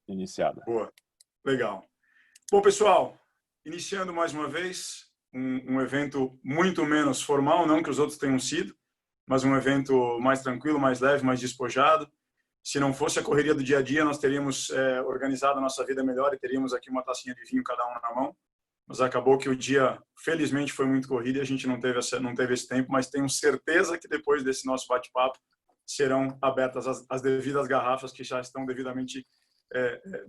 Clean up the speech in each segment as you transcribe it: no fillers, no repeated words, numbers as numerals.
iniciada. Boa, legal. Bom, pessoal, iniciando mais uma vez um evento muito menos formal, não que os outros tenham sido, mas um evento mais tranquilo, mais leve, mais despojado. Se não fosse a correria do dia a dia, nós teríamos organizado a nossa vida melhor e teríamos aqui uma tacinha de vinho cada um na mão. Mas acabou que o dia, felizmente, foi muito corrido e a gente não teve esse tempo, mas tenho certeza que depois desse nosso bate-papo serão abertas as devidas garrafas que já estão devidamente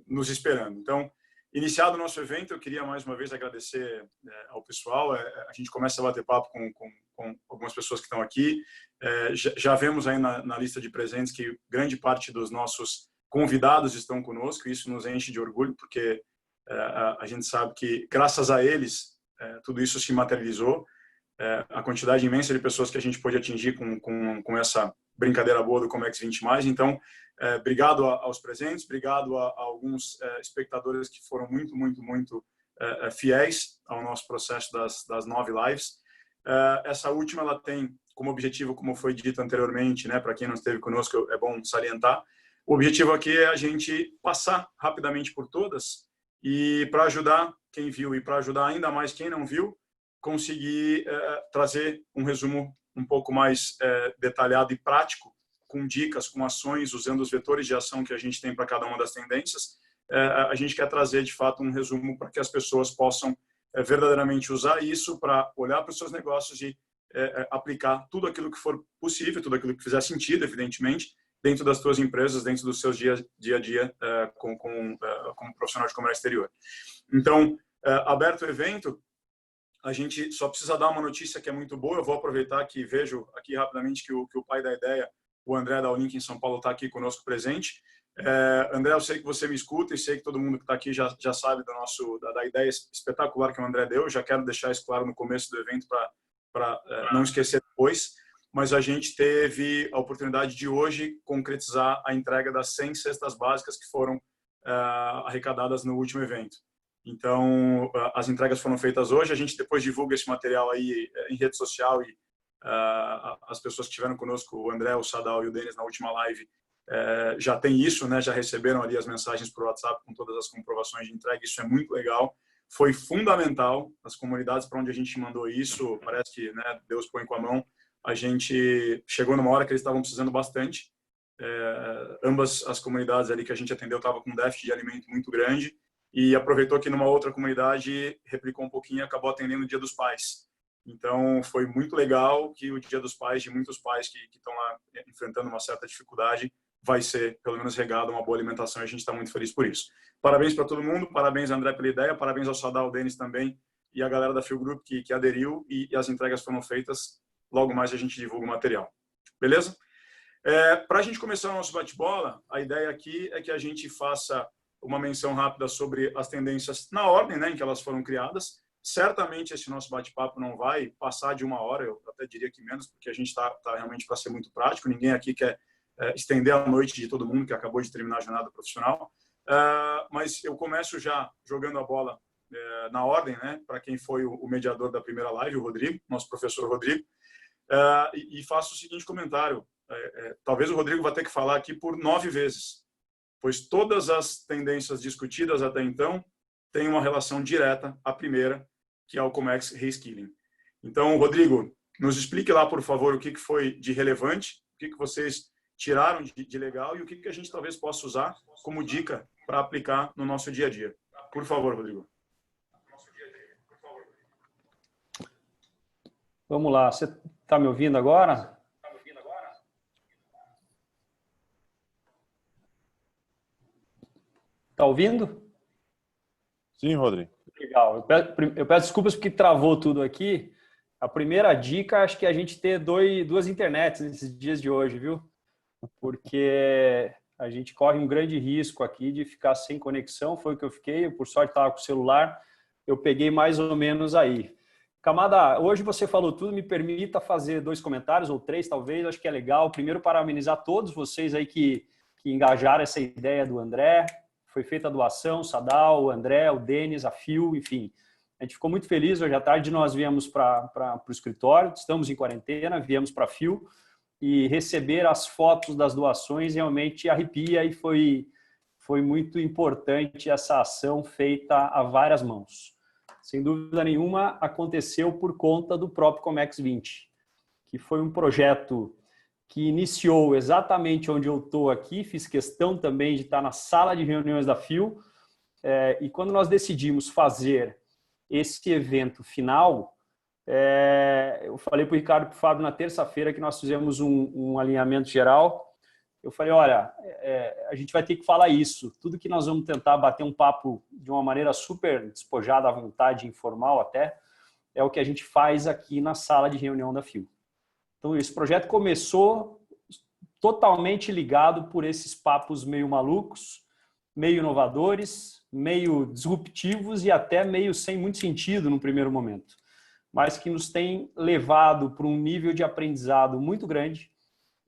nos esperando. Então, iniciado o nosso evento, eu queria mais uma vez agradecer ao pessoal. A gente começa a bater papo com algumas pessoas que estão aqui. Já vemos aí na lista de presentes que grande parte dos nossos convidados estão conosco. Isso nos enche de orgulho, porque a gente sabe que, graças a eles, tudo isso se materializou. A quantidade imensa de pessoas que a gente pôde atingir com essa brincadeira boa do Comex 20+. Então, obrigado aos presentes, obrigado a alguns espectadores que foram muito fiéis ao nosso processo das 9 lives. Essa última, ela tem como objetivo, como foi dito anteriormente, né, para quem não esteve conosco, é bom salientar, o objetivo aqui é a gente passar rapidamente por todas e para ajudar quem viu e para ajudar ainda mais quem não viu, conseguir trazer um resumo um pouco mais detalhado e prático, com dicas, com ações, usando os vetores de ação que a gente tem para cada uma das tendências. A gente quer trazer, de fato, um resumo para que as pessoas possam verdadeiramente usar isso para olhar para os seus negócios e aplicar tudo aquilo que for possível, tudo aquilo que fizer sentido, evidentemente, dentro das suas empresas, dentro dos seus dia a dia como profissional de comércio exterior. Então, aberto o evento, a gente só precisa dar uma notícia que é muito boa. Eu vou aproveitar que vejo aqui rapidamente que o pai da ideia, o André da Olink em São Paulo, está aqui conosco presente. André, eu sei que você me escuta e sei que todo mundo que está aqui já sabe da ideia espetacular que o André deu. Já quero deixar isso claro no começo do evento para não esquecer depois. Mas a gente teve a oportunidade de hoje concretizar a entrega das 100 cestas básicas que foram arrecadadas no último evento. Então, as entregas foram feitas hoje. A gente depois divulga esse material aí em rede social e as pessoas que estiveram conosco, o André, o Sadal e o Denis na última live, já tem isso, né? Já receberam ali as mensagens por WhatsApp com todas as comprovações de entrega. Isso é muito legal. Foi fundamental. As comunidades para onde a gente mandou isso, parece que, né, Deus põe com a mão. A gente chegou numa hora que eles estavam precisando bastante. Ambas as comunidades ali que a gente atendeu estavam com um déficit de alimento muito grande. E aproveitou que numa outra comunidade replicou um pouquinho e acabou atendendo o Dia dos Pais. Então, foi muito legal que o Dia dos Pais, de muitos pais que estão lá enfrentando uma certa dificuldade, vai ser, pelo menos, regado uma boa alimentação e a gente está muito feliz por isso. Parabéns para todo mundo, parabéns, André, pela ideia, parabéns ao Sadal, ao Denis também e a galera da Feel Group que aderiu e as entregas foram feitas. Logo mais a gente divulga o material. Beleza? Para a gente começar o nosso bate-bola, a ideia aqui é que a gente faça uma menção rápida sobre as tendências na ordem, né, em que elas foram criadas. Certamente esse nosso bate-papo não vai passar de 1 hora, eu até diria que menos, porque a gente está realmente para ser muito prático. Ninguém aqui quer estender a noite de todo mundo que acabou de terminar a jornada profissional. Mas eu começo já jogando a bola na ordem, né, para quem foi o mediador da primeira live, o Rodrigo, nosso professor Rodrigo, e faço o seguinte comentário. Talvez o Rodrigo vá ter que falar aqui por 9 vezes, pois todas as tendências discutidas até então têm uma relação direta à primeira, que é o Comex Reskilling. Então, Rodrigo, nos explique lá, por favor, o que foi de relevante, o que vocês tiraram de legal e o que a gente talvez possa usar como dica para aplicar no nosso dia a dia. Por favor, Rodrigo. Vamos lá, você está me ouvindo agora? Está ouvindo? Sim, Rodrigo. Legal. Eu peço desculpas porque travou tudo aqui. A primeira dica, acho que é a gente ter duas internets nesses dias de hoje, viu? Porque a gente corre um grande risco aqui de ficar sem conexão. Foi o que eu fiquei. Eu, por sorte, estava com o celular. Eu peguei mais ou menos aí. Camada, hoje você falou tudo. Me permita fazer 2 comentários, ou 3 talvez. Acho que é legal. Primeiro, parabenizar todos vocês aí que engajaram essa ideia do André. Foi feita a doação, o Sadal, o André, o Denis, a Phil, enfim. A gente ficou muito feliz. Hoje à tarde nós viemos para o escritório, estamos em quarentena, viemos para a Phil e receber as fotos das doações realmente arrepia e foi foi muito importante essa ação feita a várias mãos. Sem dúvida nenhuma, aconteceu por conta do próprio Comex 20, que foi um projeto que iniciou exatamente onde eu estou aqui, fiz questão também de estar na sala de reuniões da FIO, e quando nós decidimos fazer esse evento final, eu falei para o Ricardo e para o Fábio na terça-feira que nós fizemos um alinhamento geral. Eu falei, olha, a gente vai ter que falar isso. Tudo que nós vamos tentar bater um papo de uma maneira super despojada à vontade, informal até, é o que a gente faz aqui na sala de reunião da FIO. Então, esse projeto começou totalmente ligado por esses papos meio malucos, meio inovadores, meio disruptivos e até meio sem muito sentido no primeiro momento, mas que nos tem levado para um nível de aprendizado muito grande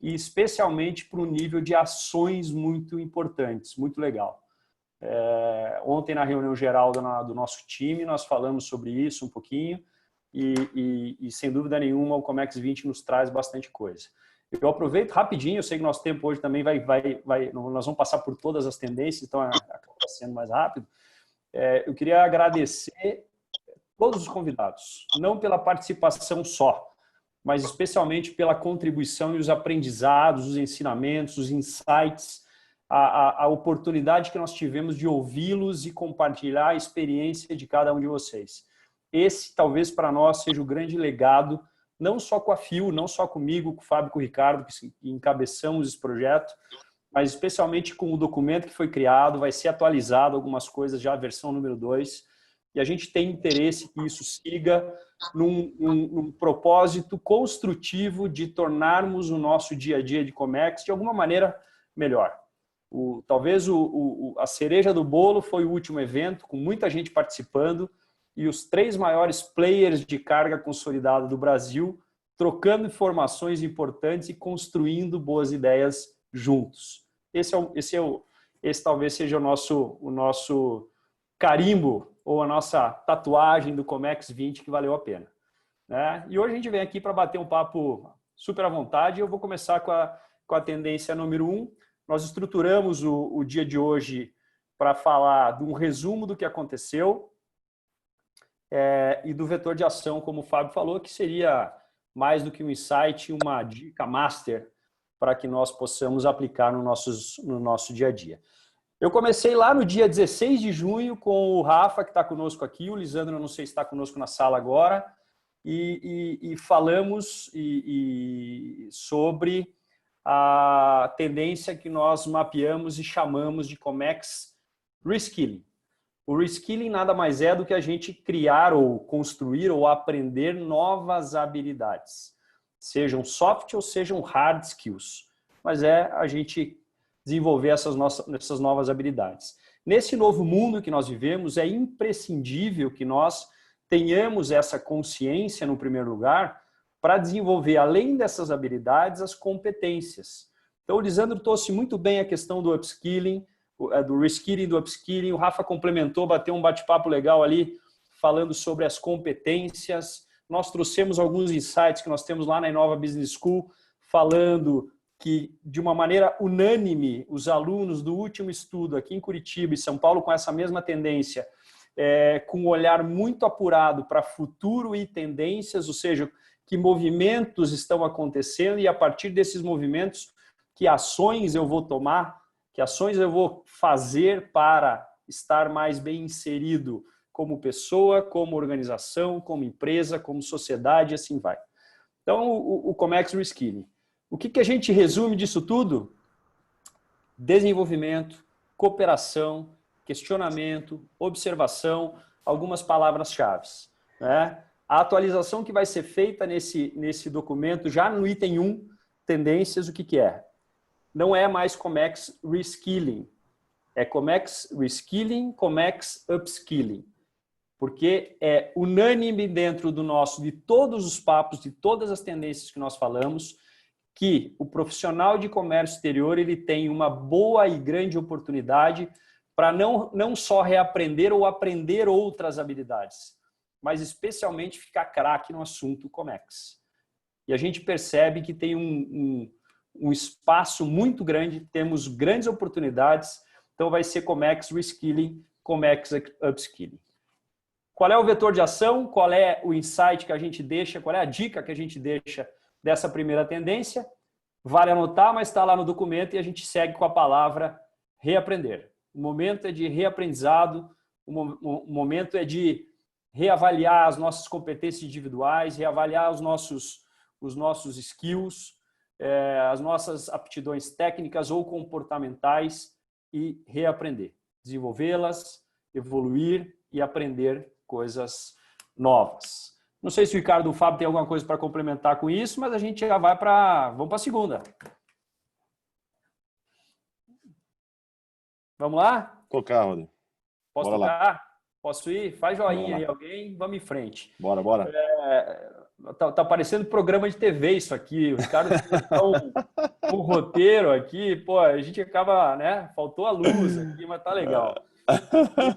e especialmente para um nível de ações muito importantes, muito legal. Ontem, na reunião geral do nosso time, nós falamos sobre isso um pouquinho e sem dúvida nenhuma, o Comex 20 nos traz bastante coisa. Eu aproveito rapidinho, eu sei que nosso tempo hoje também nós vamos passar por todas as tendências, então acaba sendo mais rápido. Eu queria agradecer todos os convidados, não pela participação só, mas especialmente pela contribuição e os aprendizados, os ensinamentos, os insights, a oportunidade que nós tivemos de ouvi-los e compartilhar a experiência de cada um de vocês. Esse, talvez, para nós, seja o grande legado, não só com a FIO, não só comigo, com o Fábio e com o Ricardo, que encabeçamos esse projeto, mas especialmente com o documento que foi criado, vai ser atualizado algumas coisas, já a versão número 2, e a gente tem interesse que isso siga num propósito construtivo de tornarmos o nosso dia a dia de Comex de alguma maneira melhor. Talvez a cereja do bolo foi o último evento, com muita gente participando, e os 3 maiores players de carga consolidada do Brasil trocando informações importantes e construindo boas ideias juntos. Esse talvez seja o nosso carimbo ou a nossa tatuagem do Comex 20 que valeu a pena. E hoje a gente vem aqui para bater um papo super à vontade. Eu vou começar com a tendência número 1. Nós estruturamos o dia de hoje para falar de um resumo do que aconteceu, e do vetor de ação, como o Fábio falou, que seria mais do que um insight, uma dica master para que nós possamos aplicar no nosso dia a dia. Eu comecei lá no dia 16 de junho com o Rafa, que está conosco aqui, o Lisandro, eu não sei se está conosco na sala agora, e falamos sobre a tendência que nós mapeamos e chamamos de Comex Reskilling. O reskilling nada mais é do que a gente criar ou construir ou aprender novas habilidades, sejam soft ou sejam hard skills, mas a gente desenvolver essas novas habilidades. Nesse novo mundo que nós vivemos, é imprescindível que nós tenhamos essa consciência, no primeiro lugar, para desenvolver, além dessas habilidades, as competências. Então, o Lisandro trouxe muito bem a questão do upskilling, do reskilling, do upskilling. O Rafa complementou, bateu um bate-papo legal ali, falando sobre as competências. Nós trouxemos alguns insights que nós temos lá na Inova Business School, falando que, de uma maneira unânime, os alunos do último estudo aqui em Curitiba e São Paulo, com essa mesma tendência, com um olhar muito apurado para futuro e tendências, ou seja, que movimentos estão acontecendo e, a partir desses movimentos, que ações eu vou tomar, que ações eu vou fazer para estar mais bem inserido como pessoa, como organização, como empresa, como sociedade, e assim vai. Então, o Comex Reskilling. O que a gente resume disso tudo? Desenvolvimento, cooperação, questionamento, observação, algumas palavras-chave. A atualização que vai ser feita nesse documento, já no item 1, tendências, o que é? Não é mais Comex Reskilling, é Comex Reskilling, Comex Upskilling, porque é unânime dentro de todos os papos, de todas as tendências que nós falamos, que o profissional de comércio exterior ele tem uma boa e grande oportunidade para não só reaprender ou aprender outras habilidades, mas especialmente ficar craque no assunto Comex. E a gente percebe que tem um espaço muito grande, temos grandes oportunidades, Então vai ser Comex Reskilling, Comex Upskilling. Qual é o vetor de ação? Qual é o insight que a gente deixa? Qual é a dica que a gente deixa dessa primeira tendência? Vale anotar, mas está lá no documento e a gente segue com a palavra reaprender. O momento é de reaprendizado, o momento é de reavaliar as nossas competências individuais, reavaliar os nossos skills, as nossas aptidões técnicas ou comportamentais e reaprender, desenvolvê-las, evoluir e aprender coisas novas. Não sei se o Ricardo ou o Fábio tem alguma coisa para complementar com isso, mas a gente já vai para... Vamos para a segunda. Vamos lá? Tocar, Rodrigo. Posso Bora tocar? lá. Posso ir? Faz joinha aí alguém, vamos em frente. Bora, bora. Tá parecendo programa de TV isso aqui. Os caras estão com o roteiro aqui, pô, a gente acaba, né? Faltou a luz aqui, mas tá legal.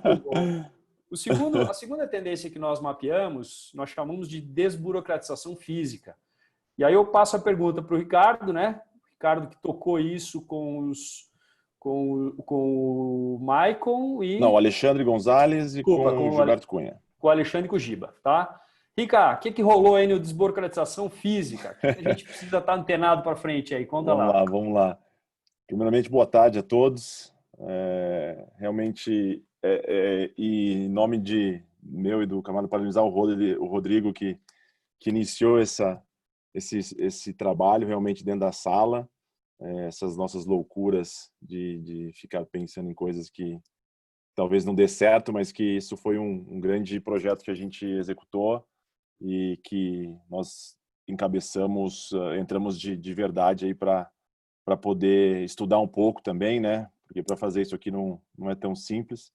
Muito bom. A segunda tendência que nós mapeamos, nós chamamos de desburocratização física. E aí eu passo a pergunta para o Ricardo, né? O Ricardo que tocou isso com o Maicon e... Não, o Alexandre Gonzalez e com o Gilberto Cunha. Com o Alexandre e com o Giba, tá? Rica, o que rolou aí no desburocratização física? O que a gente precisa estar antenado para frente aí? Conta lá. Vamos lá. Primeiramente, boa tarde a todos. Realmente, e em nome de meu e do camarada, parabenizar o Rodrigo que iniciou esse trabalho realmente dentro da sala. Essas nossas loucuras de ficar pensando em coisas que talvez não dê certo, mas que isso foi um grande projeto que a gente executou e que nós encabeçamos, entramos de verdade aí para poder estudar um pouco também, né? Porque para fazer isso aqui não é tão simples.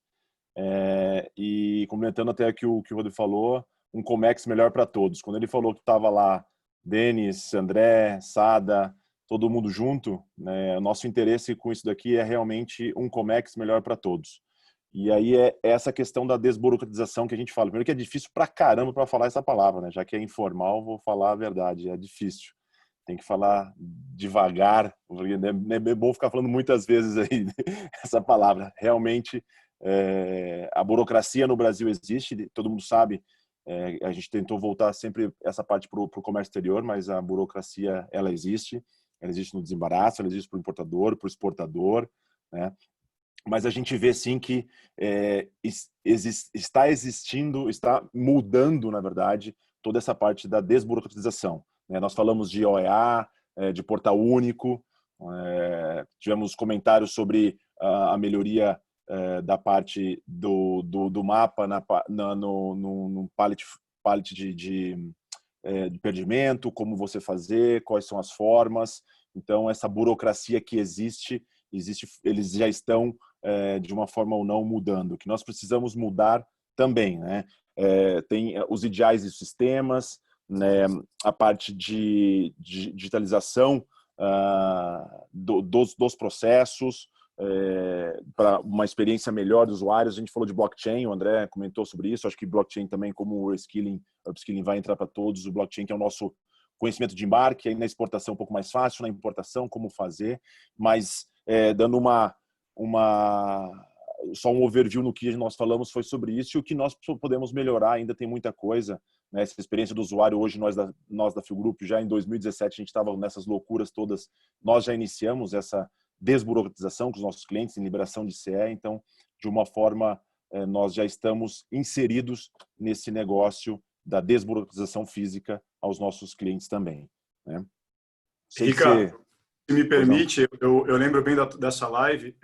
E complementando até que o Rodrigo falou, um Comex melhor para todos. Quando ele falou que estava lá Denis, André, Sada, todo mundo junto, né? O nosso interesse com isso daqui é realmente um Comex melhor para todos. E aí é essa questão da desburocratização que a gente fala. Primeiro que é difícil pra caramba para falar essa palavra, né? Já que é informal, vou falar a verdade, é difícil. Tem que falar devagar, não é bom ficar falando muitas vezes aí essa palavra. Realmente, a burocracia no Brasil existe, todo mundo sabe. A gente tentou voltar sempre essa parte para o comércio exterior, mas a burocracia, ela existe no desembaraço, ela existe para o importador, para o exportador, né? Mas a gente vê sim que está existindo, está mudando, na verdade, toda essa parte da desburocratização, né? Nós falamos de OEA, de portal único, tivemos comentários sobre a melhoria da parte do mapa no pallet de perdimento, como você fazer, quais são as formas. Então, essa burocracia que existe, eles já estão, de uma forma ou não, mudando. O que nós precisamos mudar também, né? Tem os ideais e sistemas, né? A parte de digitalização dos processos, para uma experiência melhor dos usuários. A gente falou de blockchain, o André comentou sobre isso. Acho que blockchain também, como o reskilling, upskilling vai entrar para todos. O blockchain que é o nosso conhecimento de embarque, aí na exportação um pouco mais fácil, na importação como fazer, mas dando só um overview no que nós falamos foi sobre isso, e o que nós podemos melhorar ainda tem muita coisa, né? Essa experiência do usuário hoje, nós da Fio Group, já em 2017 a gente estava nessas loucuras todas, nós já iniciamos essa desburocratização com os nossos clientes em liberação de CE, então de uma forma nós já estamos inseridos nesse negócio da desburocratização física aos nossos clientes também, né? Ricardo, se me permite, eu lembro bem dessa live,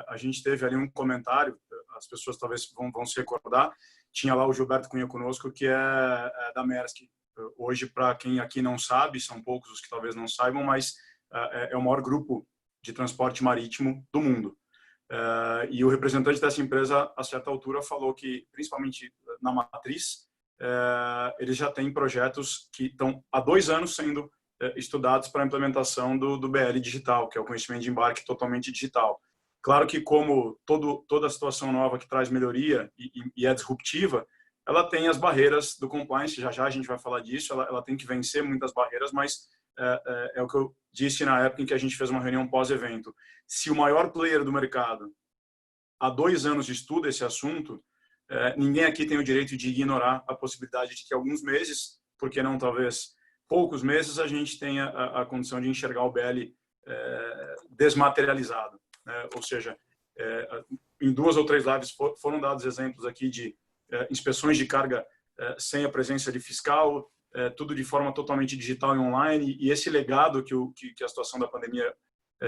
a gente teve ali um comentário, as pessoas talvez vão se recordar, tinha lá o Gilberto Cunha conosco, que é da Maersk. Hoje, para quem aqui não sabe, são poucos os que talvez não saibam, mas é o maior grupo de transporte marítimo do mundo. E o representante dessa empresa, a certa altura, falou que, principalmente na matriz, eles já têm projetos que estão há 2 anos sendo estudados para a implementação do BL digital, que é o conhecimento de embarque totalmente digital. Claro que, como toda situação nova que traz melhoria e é disruptiva, ela tem as barreiras do compliance, já a gente vai falar disso, ela tem que vencer muitas barreiras, mas é o que eu disse na época em que a gente fez uma reunião pós-evento. Se o maior player do mercado há 2 anos estuda esse assunto, ninguém aqui tem o direito de ignorar a possibilidade de que alguns meses, por que não talvez poucos meses, a gente tenha a condição de enxergar o BL desmaterializado, né? Ou seja, em 2 ou 3 lives foram dados exemplos aqui de inspeções de carga sem a presença de fiscal, tudo de forma totalmente digital e online, e esse legado que a situação da pandemia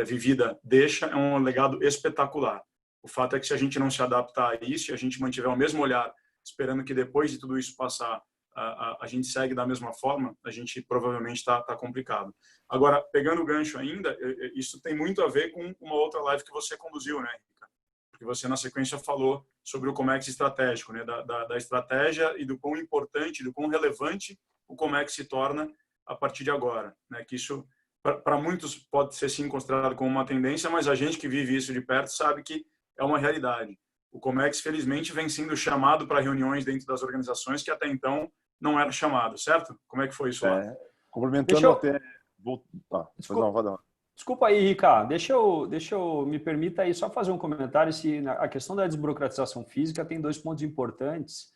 vivida deixa é um legado espetacular. O fato é que se a gente não se adaptar a isso, se a gente mantiver o mesmo olhar, esperando que depois de tudo isso passar, a gente segue da mesma forma, a gente provavelmente está complicado. Agora, pegando o gancho ainda, isso tem muito a ver com uma outra live que você conduziu, né, Rica? Porque você, na sequência, falou sobre o Comex estratégico, né, da estratégia e do quão importante, do quão relevante o Comex se torna a partir de agora, né? Que isso, para muitos, pode ser sim considerado como uma tendência, mas a gente que vive isso de perto sabe que é uma realidade. O Comex, felizmente, vem sendo chamado para reuniões dentro das organizações que até então não era chamado, certo? Como é que foi isso lá? Complementando até... Desculpa aí, Ricardo. Deixa eu me permita aí só fazer um comentário. A questão da desburocratização física tem 2 pontos importantes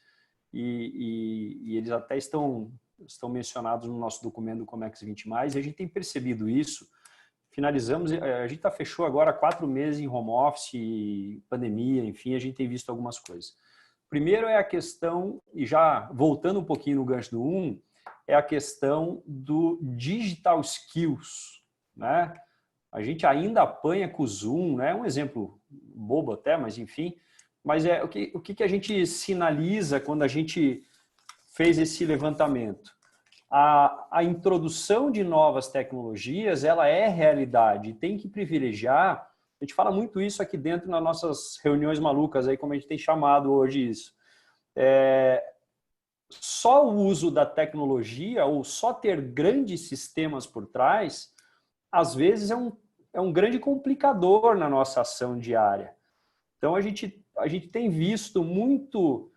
e eles até estão mencionados no nosso documento do Comex 20+, e a gente tem percebido isso. Finalizamos, a gente fechou agora 4 meses em home office, pandemia, enfim, a gente tem visto algumas coisas. Primeiro é a questão, e já voltando um pouquinho no gancho do 1, é a questão do digital skills, né? A gente ainda apanha com o Zoom, né? Um exemplo bobo até, mas enfim. Mas o que a gente sinaliza quando a gente fez esse levantamento? A introdução de novas tecnologias, ela é realidade, tem que privilegiar. A gente fala muito isso aqui dentro nas nossas reuniões malucas, aí como a gente tem chamado hoje isso. Só o uso da tecnologia ou só ter grandes sistemas por trás, às vezes é um grande complicador na nossa ação diária. Então, a gente tem visto muito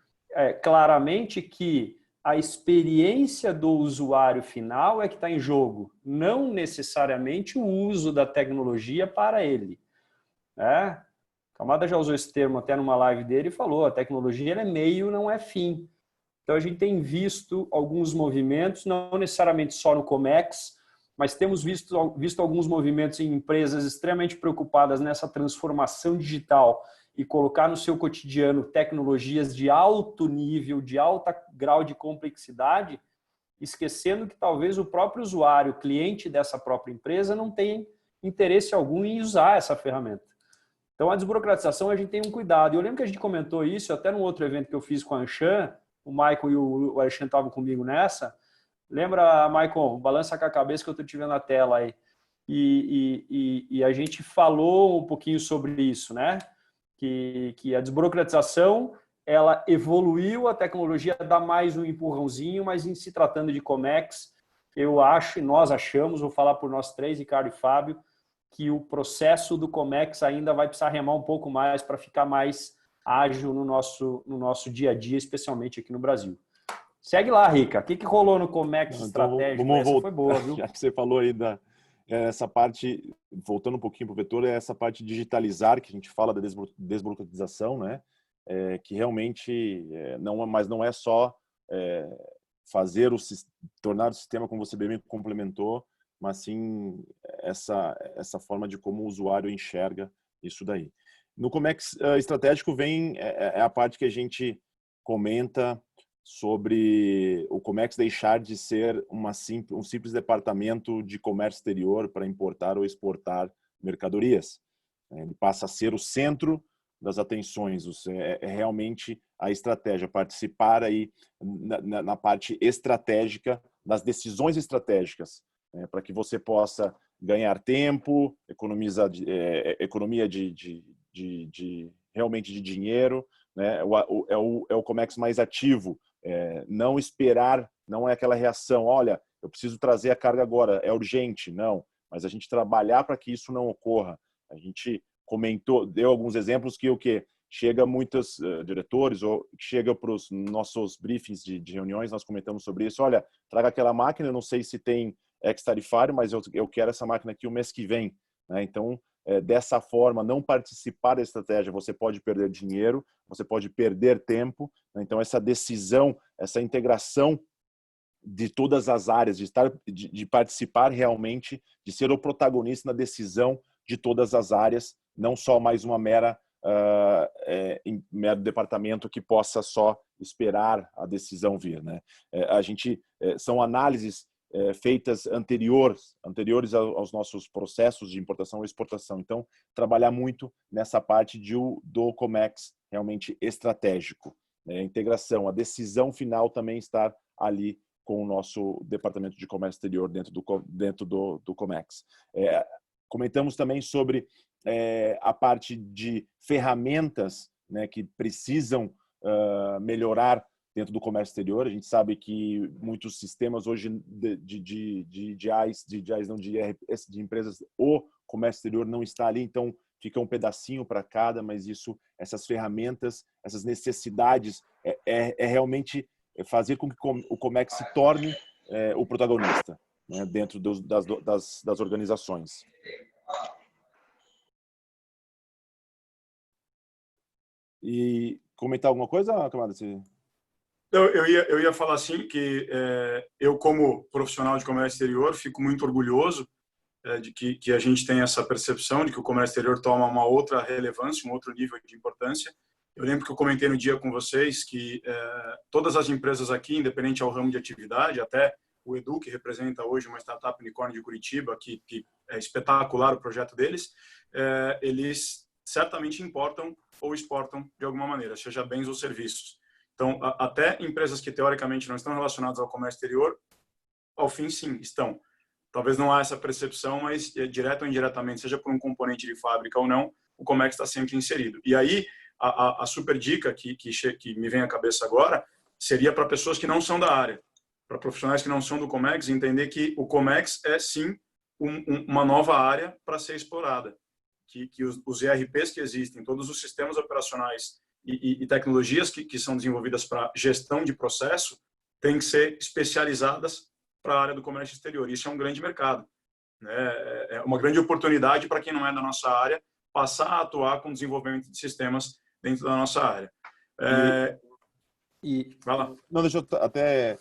claramente que a experiência do usuário final é que está em jogo, não necessariamente o uso da tecnologia para ele. Né? O Camada já usou esse termo até numa live dele e falou, a tecnologia é meio, não é fim. Então, a gente tem visto alguns movimentos, não necessariamente só no Comex, mas temos visto alguns movimentos em empresas extremamente preocupadas nessa transformação digital e colocar no seu cotidiano tecnologias de alto nível, de alto grau de complexidade, esquecendo que talvez o próprio usuário, cliente dessa própria empresa, não tenha interesse algum em usar essa ferramenta. Então, a desburocratização, a gente tem um cuidado. Eu lembro que a gente comentou isso até num outro evento que eu fiz com a Anshan, o Michael e o Alexandre estavam comigo nessa. Lembra, Michael? Balança com a cabeça que eu estou te vendo na tela aí. E a gente falou um pouquinho sobre isso, né? Que a desburocratização, ela evoluiu, a tecnologia dá mais um empurrãozinho, mas em se tratando de Comex, eu acho, e nós achamos, vou falar por nós 3, Ricardo e Fábio, que o processo do Comex ainda vai precisar remar um pouco mais para ficar mais ágil no nosso dia a dia, especialmente aqui no Brasil. Segue lá, Rica. O que rolou no Comex estratégico? Essa foi boa, viu? Já que você falou aí essa parte, voltando um pouquinho para o vetor, é essa parte de digitalizar, que a gente fala da desburocratização, né? Que realmente não é só tornar o sistema, como você bem complementou, mas sim essa forma de como o usuário enxerga isso daí. No Comex estratégico vem a parte que a gente comenta sobre o Comex deixar de ser um simples departamento de comércio exterior para importar ou exportar mercadorias. Ele passa a ser o centro das atenções, realmente a estratégia, participar aí na parte estratégica, das decisões estratégicas, para que você possa ganhar tempo, economia realmente de dinheiro, né? É o Comex mais ativo. Não esperar, não é aquela reação, olha, eu preciso trazer a carga agora, é urgente, não, mas a gente trabalhar para que isso não ocorra. A gente comentou, deu alguns exemplos que chega muitos diretores ou chega para os nossos briefings de reuniões, nós comentamos sobre isso, olha, traga aquela máquina, eu não sei se tem ex-tarifário, mas eu quero essa máquina aqui o mês que vem, né? Então, dessa forma, não participar da estratégia, você pode perder dinheiro, você pode perder tempo. Então, essa decisão, essa integração de todas as áreas, de participar realmente, de ser o protagonista na decisão de todas as áreas, não só mais uma mero departamento que possa só esperar a decisão vir, né? São análises feitas anteriores aos nossos processos de importação e exportação. Então, trabalhar muito nessa parte do Comex realmente estratégico, né? A integração, a decisão final também estar ali com o nosso departamento de comércio exterior dentro do Comex. Comentamos também sobre a parte de ferramentas, né, que precisam melhorar dentro do comércio exterior. A gente sabe que muitos sistemas hoje de empresas, o comércio exterior não está ali, então fica um pedacinho para cada, mas essas ferramentas, essas necessidades realmente fazer com que o Comex se torne o protagonista, né, dentro das organizações. E comentar alguma coisa, Camada? Eu ia falar assim que eu, como profissional de comércio exterior, fico muito orgulhoso de que a gente tem essa percepção de que o comércio exterior toma uma outra relevância, um outro nível de importância. Eu lembro que eu comentei no dia com vocês que todas as empresas aqui, independente ao ramo de atividade, até o Edu, que representa hoje uma startup unicórnio de Curitiba, que é espetacular o projeto deles, eles certamente importam ou exportam de alguma maneira, seja bens ou serviços. Então, até empresas que teoricamente não estão relacionadas ao comércio exterior, ao fim, sim, estão. Talvez não há essa percepção, mas direto ou indiretamente, seja por um componente de fábrica ou não, o Comex está sempre inserido. E aí, a super dica que me vem à cabeça agora seria para pessoas que não são da área, para profissionais que não são do Comex, entender que o Comex é, sim, uma nova área para ser explorada. Que os ERPs que existem, todos os sistemas operacionais e tecnologias que são desenvolvidas para gestão de processo têm que ser especializadas para a área do comércio exterior. Isso é um grande mercado, né? É uma grande oportunidade para quem não é da nossa área passar a atuar com desenvolvimento de sistemas dentro da nossa área. Vai lá. Não, deixa eu até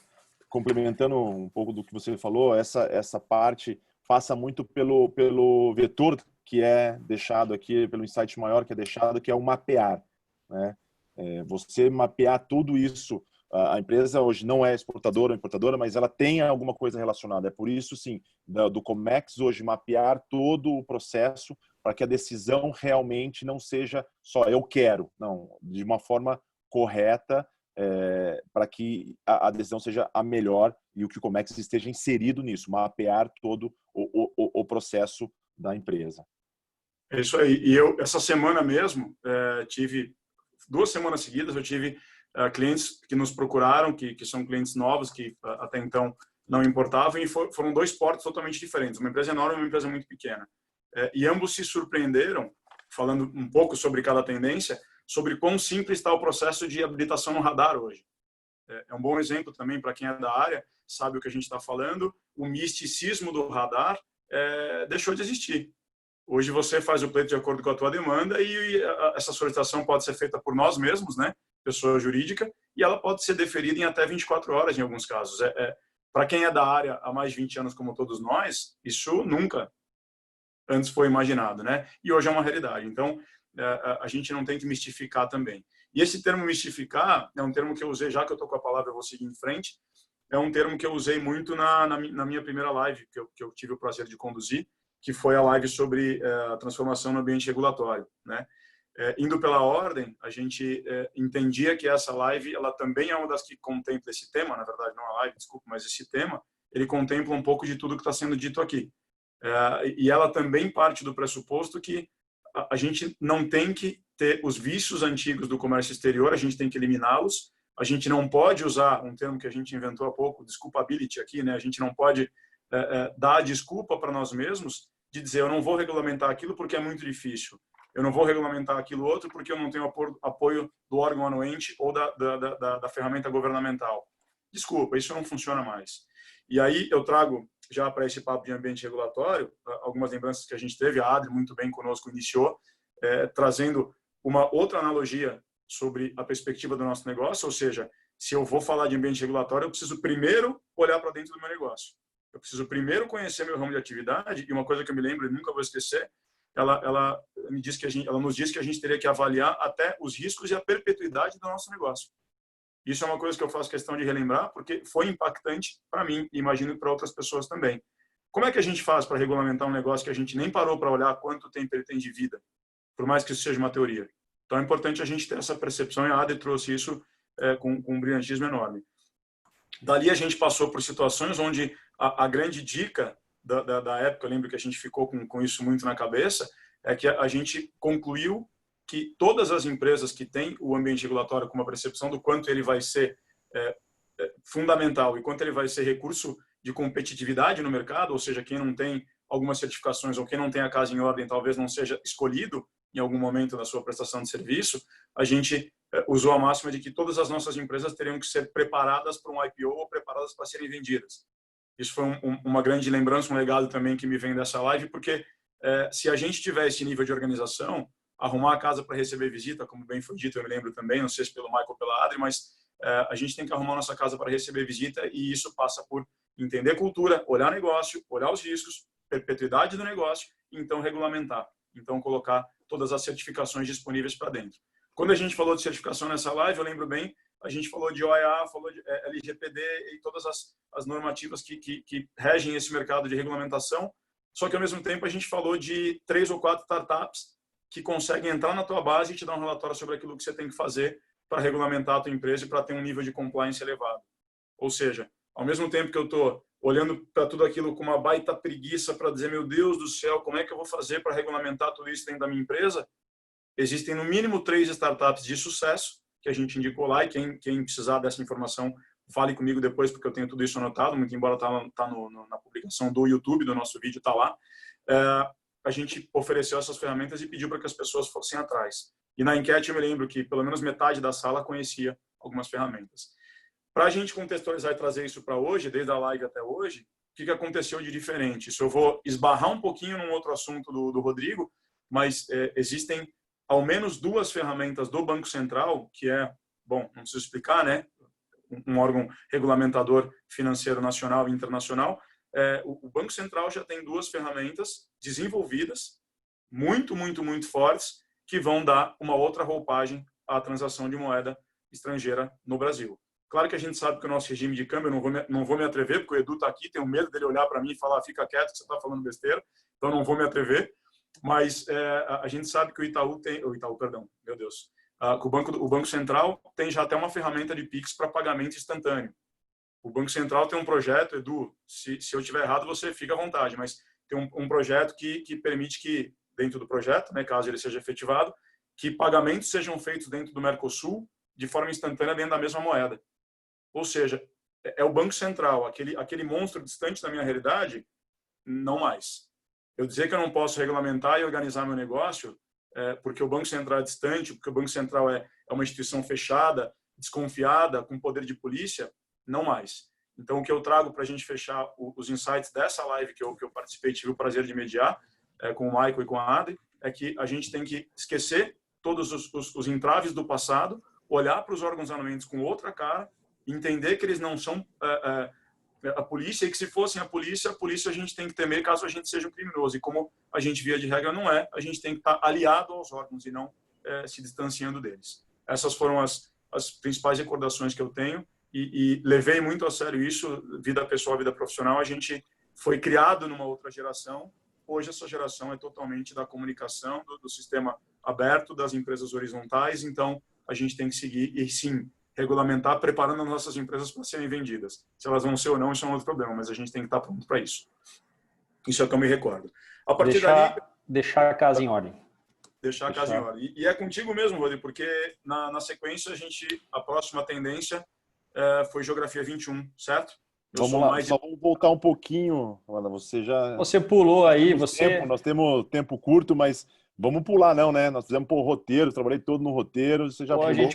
complementando um pouco do que você falou, essa parte passa muito pelo vetor que é deixado aqui, pelo insight maior que é deixado, que é o mapear, né? Você mapear tudo isso. A empresa hoje não é exportadora ou importadora, mas ela tem alguma coisa relacionada. É por isso, sim, do Comex hoje mapear todo o processo para que a decisão realmente não seja só eu quero, não, de uma forma correta, para que a decisão seja a melhor e o que o Comex esteja inserido nisso, mapear todo o processo da empresa. É isso aí. E eu, essa semana mesmo, tive 2 semanas seguidas, eu tive clientes que nos procuraram, que são clientes novos, que até então não importavam, e foram 2 portos totalmente diferentes, uma empresa enorme e uma empresa muito pequena. E ambos se surpreenderam, falando um pouco sobre cada tendência, sobre quão simples está o processo de habilitação no radar hoje. É um bom exemplo também para quem é da área, sabe o que a gente está falando, o misticismo do radar deixou de existir. Hoje você faz o pleito de acordo com a tua demanda e essa solicitação pode ser feita por nós mesmos, né, pessoa jurídica, e ela pode ser deferida em até 24 horas em alguns casos. Para quem é da área há mais de 20 anos, como todos nós, isso nunca antes foi imaginado, né? E hoje é uma realidade. Então, a gente não tem que mistificar também. E esse termo mistificar é um termo que eu usei, já que eu estou com a palavra, eu vou seguir em frente, é um termo que eu usei muito na minha primeira live, que eu tive o prazer de conduzir, que foi a live sobre a transformação no ambiente regulatório, né? Indo pela ordem, a gente entendia que essa live, ela também é uma das que contempla esse tema, na verdade não a live, desculpa, mas esse tema, ele contempla um pouco de tudo que está sendo dito aqui. E ela também parte do pressuposto que a gente não tem que ter os vícios antigos do comércio exterior, a gente tem que eliminá-los. A gente não pode usar um termo que a gente inventou há pouco, desculpability aqui, né? A gente não pode dar a desculpa para nós mesmos de dizer eu não vou regulamentar aquilo porque é muito difícil. Eu não vou regulamentar aquilo outro porque eu não tenho apoio do órgão anuente ou da ferramenta governamental. Desculpa, isso não funciona mais. E aí eu trago já para esse papo de ambiente regulatório, algumas lembranças que a gente teve, a Adri muito bem conosco iniciou, trazendo uma outra analogia sobre a perspectiva do nosso negócio, ou seja, se eu vou falar de ambiente regulatório, eu preciso primeiro olhar para dentro do meu negócio. Eu preciso primeiro conhecer meu ramo de atividade, e uma coisa que eu me lembro e nunca vou esquecer, ela nos diz que a gente teria que avaliar até os riscos e a perpetuidade do nosso negócio. Isso é uma coisa que eu faço questão de relembrar, porque foi impactante para mim e imagino para outras pessoas também. Como é que a gente faz para regulamentar um negócio que a gente nem parou para olhar quanto tempo ele tem de vida, por mais que isso seja uma teoria? Então é importante a gente ter essa percepção, e a Adri trouxe isso com um brilhantismo enorme. Dali a gente passou por situações onde a grande dica da época, eu lembro que a gente ficou com isso muito na cabeça, é que a gente concluiu que todas as empresas que têm o ambiente regulatório com uma percepção do quanto ele vai ser fundamental e quanto ele vai ser recurso de competitividade no mercado, ou seja, quem não tem algumas certificações ou quem não tem a casa em ordem talvez não seja escolhido em algum momento da sua prestação de serviço, a gente usou a máxima de que todas as nossas empresas teriam que ser preparadas para um IPO ou preparadas para serem vendidas. Isso foi uma grande lembrança, um legado também que me vem dessa live, porque se a gente tiver esse nível de organização, arrumar a casa para receber visita, como bem foi dito, eu me lembro também, não sei se pelo Michael ou pela Adri, mas a gente tem que arrumar nossa casa para receber visita, e isso passa por entender cultura, olhar negócio, olhar os riscos, perpetuidade do negócio, e então regulamentar. Então colocar todas as certificações disponíveis para dentro. Quando a gente falou de certificação nessa live, eu lembro bem, a gente falou de OEA, falou de LGPD e todas as normativas que regem esse mercado de regulamentação, só que ao mesmo tempo a gente falou de 3 ou 4 startups que conseguem entrar na tua base e te dar um relatório sobre aquilo que você tem que fazer para regulamentar a tua empresa e para ter um nível de compliance elevado. Ou seja, ao mesmo tempo que eu estou olhando para tudo aquilo com uma baita preguiça para dizer, meu Deus do céu, como é que eu vou fazer para regulamentar tudo isso dentro da minha empresa? Existem no mínimo 3 startups de sucesso que a gente indicou lá, e quem precisar dessa informação, fale comigo depois, porque eu tenho tudo isso anotado, muito embora tá na publicação do YouTube, do nosso vídeo, está lá. A gente ofereceu essas ferramentas e pediu para que as pessoas fossem atrás. E na enquete eu me lembro que pelo menos metade da sala conhecia algumas ferramentas. Para a gente contextualizar e trazer isso para hoje, desde a live até hoje, o que aconteceu de diferente? Isso eu vou esbarrar um pouquinho num outro assunto do Rodrigo, mas existem ao menos 2 ferramentas do Banco Central, que bom, não preciso explicar, né? Um órgão regulamentador financeiro nacional e internacional. O Banco Central já tem 2 ferramentas desenvolvidas, muito, muito, muito fortes, que vão dar uma outra roupagem à transação de moeda estrangeira no Brasil. Claro que a gente sabe que o nosso regime de câmbio, eu não vou me atrever, porque o Edu está aqui, tenho medo dele olhar para mim e falar, fica quieto que você está falando besteira, então não vou me atrever, mas a gente sabe que o Banco Central tem já até uma ferramenta de Pix para pagamento instantâneo. O Banco Central tem um projeto, Edu, se eu estiver errado, você fica à vontade, mas tem um projeto que permite que, dentro do projeto, né, caso ele seja efetivado, que pagamentos sejam feitos dentro do Mercosul de forma instantânea dentro da mesma moeda. Ou seja, é o Banco Central, aquele monstro distante da minha realidade, não mais. Eu dizer que eu não posso regulamentar e organizar meu negócio porque o Banco Central é distante, porque o Banco Central é uma instituição fechada, desconfiada, com poder de polícia, não mais. Então, o que eu trago para a gente fechar os insights dessa live que eu participei, tive o prazer de mediar com o Michael e com a Adri, é que a gente tem que esquecer todos os entraves do passado, olhar para os órgãos anuentes com outra cara, entender que eles não são a polícia, e que se fossem a polícia a gente tem que temer caso a gente seja um criminoso. E como a gente, via de regra, não é, a gente tem que estar aliado aos órgãos e não se distanciando deles. Essas foram as principais recordações que eu tenho e levei muito a sério isso, vida pessoal, vida profissional. A gente foi criado numa outra geração, hoje essa geração é totalmente da comunicação, do sistema aberto, das empresas horizontais, então a gente tem que seguir e sim, regulamentar, preparando as nossas empresas para serem vendidas. Se elas vão ser ou não, isso é um outro problema, mas a gente tem que estar pronto para isso. Isso é o que eu me recordo. A partir dali... Deixar a casa em ordem. Deixar a casa em ordem. E é contigo mesmo, Rodrigo, porque na sequência a próxima tendência foi Geografia 21, certo? Vamos lá, só vamos voltar um pouquinho, Ana, você pulou aí, nós temos tempo curto, mas Vamos pular não, né? Nós fizemos o roteiro, trabalhei todo no roteiro, você já Pô, pulou.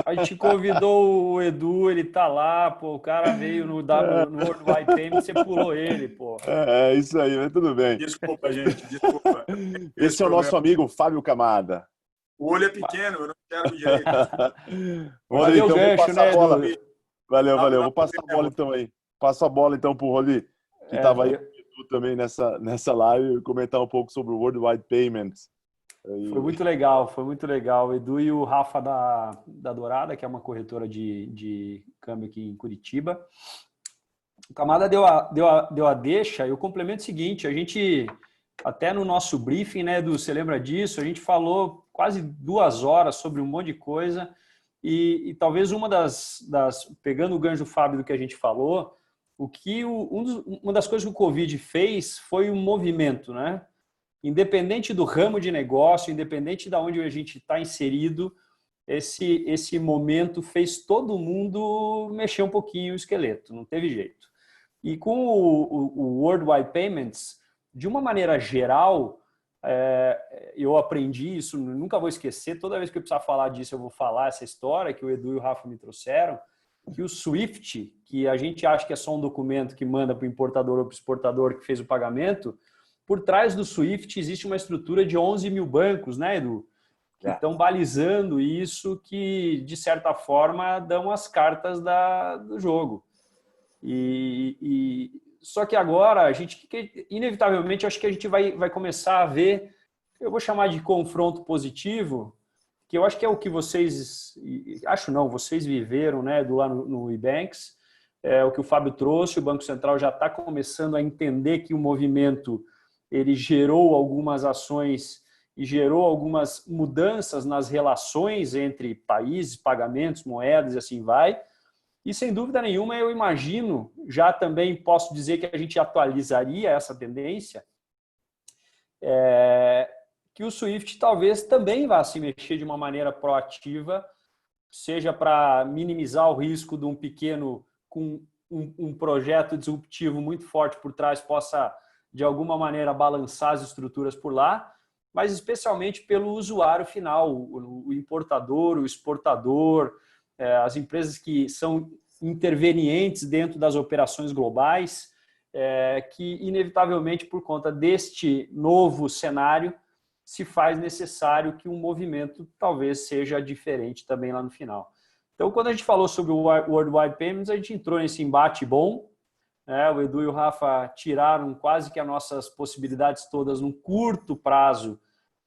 a gente convidou o Edu, ele tá lá, pô, o cara veio no World Wide Payment, você pulou ele, pô. É isso aí, mas tudo bem. Desculpa, gente, desculpa. Esse é o nosso amigo Fábio Camada. O olho é pequeno, eu não enxergo direito. Rodrigo, então vou passar a bola. Edu? Valeu. Vou passar a bola então aí. Passo a bola então pro Roli, que estava aí também nessa live, comentar um pouco sobre o World Wide Payments. Foi muito legal. O Edu e o Rafa da Dourada, que é uma corretora de câmbio aqui em Curitiba. O Camada deu a deixa, eu complemento o seguinte, a gente, até no nosso briefing, né, Edu, você lembra disso? A gente falou quase 2 horas sobre um monte de coisa e talvez uma pegando o gancho do Fábio do que a gente falou, uma das coisas que o Covid fez foi um movimento, né? Independente do ramo de negócio, independente de onde a gente está inserido, esse momento fez todo mundo mexer um pouquinho o esqueleto, não teve jeito. E com o World Wide Payments, de uma maneira geral, eu aprendi isso, nunca vou esquecer, toda vez que eu precisar falar disso, eu vou falar essa história que o Edu e o Rafa me trouxeram, que o SWIFT, que a gente acha que é só um documento que manda para o importador ou para o exportador que fez o pagamento, por trás do SWIFT existe uma estrutura de 11 mil bancos, né, Edu? Que estão balizando isso, que, de certa forma, dão as cartas do jogo. Só que agora, inevitavelmente, acho que a gente vai começar a ver, eu vou chamar de confronto positivo, que eu acho que é o que vocês viveram, né, lá no Ebanks, o que o Fábio trouxe, o Banco Central já está começando a entender que o movimento ele gerou algumas ações e gerou algumas mudanças nas relações entre países, pagamentos, moedas e assim vai. E, sem dúvida nenhuma, eu imagino, já também posso dizer que a gente atualizaria essa tendência, que o SWIFT talvez também vá se mexer de uma maneira proativa, seja para minimizar o risco de um pequeno, com um projeto disruptivo muito forte por trás, possa, de alguma maneira, balançar as estruturas por lá, mas especialmente pelo usuário final, o importador, o exportador, as empresas que são intervenientes dentro das operações globais, que, inevitavelmente, por conta deste novo cenário, se faz necessário que um movimento talvez seja diferente também lá no final. Então, quando a gente falou sobre o World Wide Payments, a gente entrou nesse embate bom, né? O Edu e o Rafa tiraram quase que as nossas possibilidades todas num curto prazo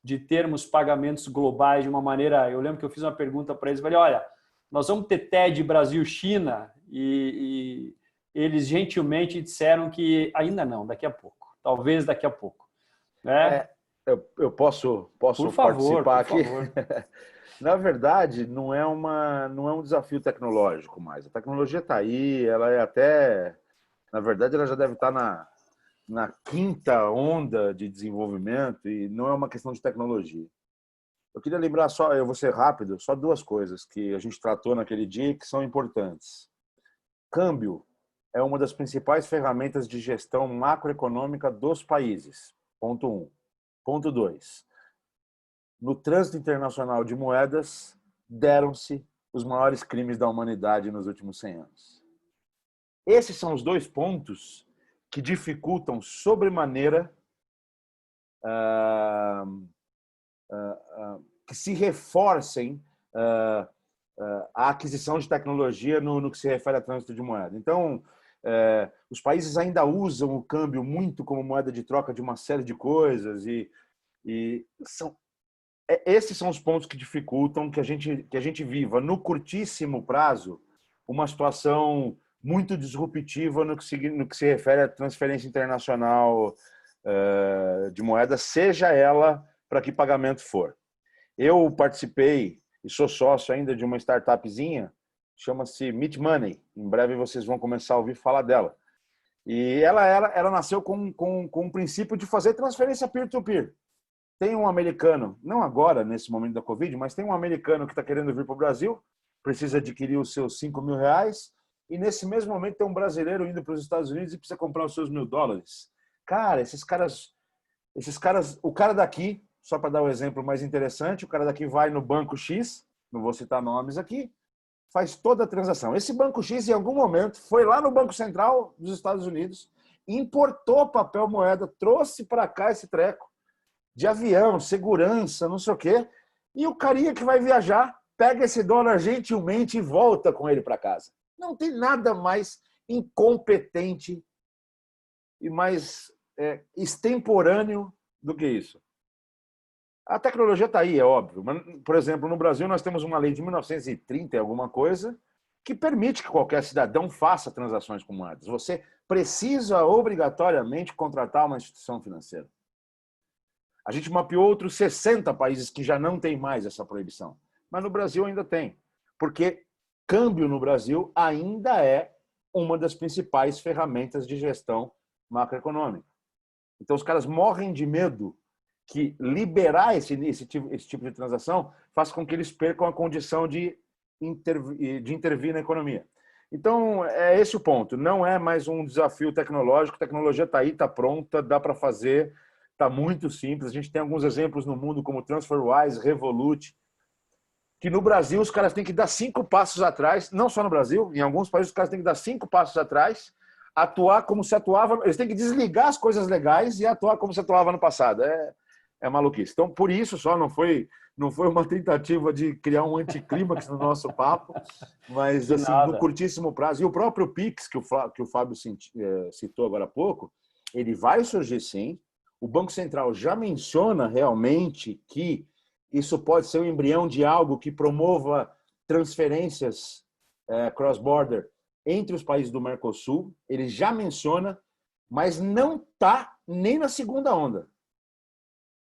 de termos pagamentos globais de uma maneira... Eu lembro que eu fiz uma pergunta para eles, falei, olha, nós vamos ter TED Brasil-China e eles gentilmente disseram que ainda não, daqui a pouco, talvez daqui a pouco. Né? Eu posso por favor, participar por aqui? favor. Na verdade, não é um desafio tecnológico mais. A tecnologia está aí, ela é até... Na verdade, ela já deve estar na 5ª onda de desenvolvimento e não é uma questão de tecnologia. Eu queria lembrar só, eu vou ser rápido, só 2 coisas que a gente tratou naquele dia que são importantes. Câmbio é uma das principais ferramentas de gestão macroeconômica dos países. Ponto 1. Ponto 2. No trânsito internacional de moedas, deram-se os maiores crimes da humanidade nos últimos 100 anos. Esses são os 2 pontos que dificultam sobremaneira que se reforcem a aquisição de tecnologia no que se refere a trânsito de moeda. Então, os países ainda usam o câmbio muito como moeda de troca de uma série de coisas esses são os pontos que dificultam que a gente viva no curtíssimo prazo uma situação muito disruptiva no que se refere à transferência internacional de moeda, seja ela para que pagamento for. Eu participei e sou sócio ainda de uma startupzinha, chama-se Meet Money. Em breve vocês vão começar a ouvir falar dela. E ela nasceu com o princípio de fazer transferência peer-to-peer. Tem um americano, não agora, nesse momento da Covid, mas tem um americano que está querendo vir para o Brasil, precisa adquirir os seus R$5.000, e nesse mesmo momento tem um brasileiro indo para os Estados Unidos e precisa comprar os seus $1.000. Cara, esses caras Esses caras, o cara daqui, só para dar um exemplo mais interessante, o cara daqui vai no banco X, não vou citar nomes aqui, faz toda a transação. Esse banco X, em algum momento, foi lá no Banco Central dos Estados Unidos, importou papel moeda, trouxe para cá esse treco de avião, segurança, não sei o quê, e o carinha que vai viajar pega esse dólar gentilmente e volta com ele para casa. Não tem nada mais incompetente e mais extemporâneo do que isso. A tecnologia está aí, é óbvio. Mas, por exemplo, no Brasil nós temos uma lei de 1930 e alguma coisa que permite que qualquer cidadão faça transações com moedas. Você precisa obrigatoriamente contratar uma instituição financeira. A gente mapeou outros 60 países que já não tem mais essa proibição. Mas no Brasil ainda tem. Porque câmbio no Brasil ainda é uma das principais ferramentas de gestão macroeconômica. Então os caras morrem de medo que liberar esse tipo de transação faça com que eles percam a condição de intervir na economia. Então, é esse o ponto. Não é mais um desafio tecnológico. A tecnologia está aí, está pronta, dá para fazer, está muito simples. A gente tem alguns exemplos no mundo, como TransferWise, Revolut, que no Brasil os caras têm que dar 5 passos atrás, não só no Brasil, em alguns países os caras têm que dar 5 passos atrás, atuar como se atuava, eles têm que desligar as coisas legais e atuar como se atuava no passado. É maluquice. Então, por isso só não foi uma tentativa de criar um anticlímax no nosso papo, mas assim, no curtíssimo prazo. E o próprio Pix, que o Fábio citou agora há pouco, ele vai surgir sim. O Banco Central já menciona realmente que isso pode ser um embrião de algo que promova transferências cross-border entre os países do Mercosul. Ele já menciona, mas não está nem na segunda onda.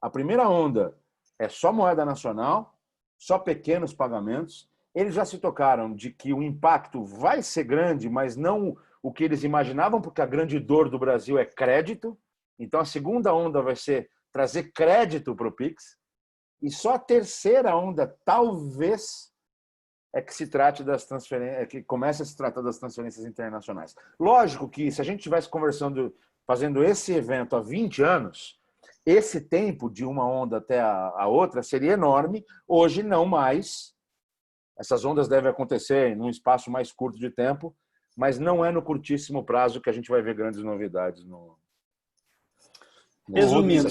A primeira onda é só moeda nacional, só pequenos pagamentos. Eles já se tocaram de que o impacto vai ser grande, mas não o que eles imaginavam, porque a grande dor do Brasil é crédito. Então, a segunda onda vai ser trazer crédito para o Pix. E só a terceira onda, talvez, é que se trate das transferências, que comece a se tratar das transferências internacionais. Lógico que se a gente estivesse conversando, fazendo esse evento há 20 anos, esse tempo de uma onda até a outra seria enorme. Hoje, não mais. Essas ondas devem acontecer num espaço mais curto de tempo, mas não é no curtíssimo prazo que a gente vai ver grandes novidades no Resumindo,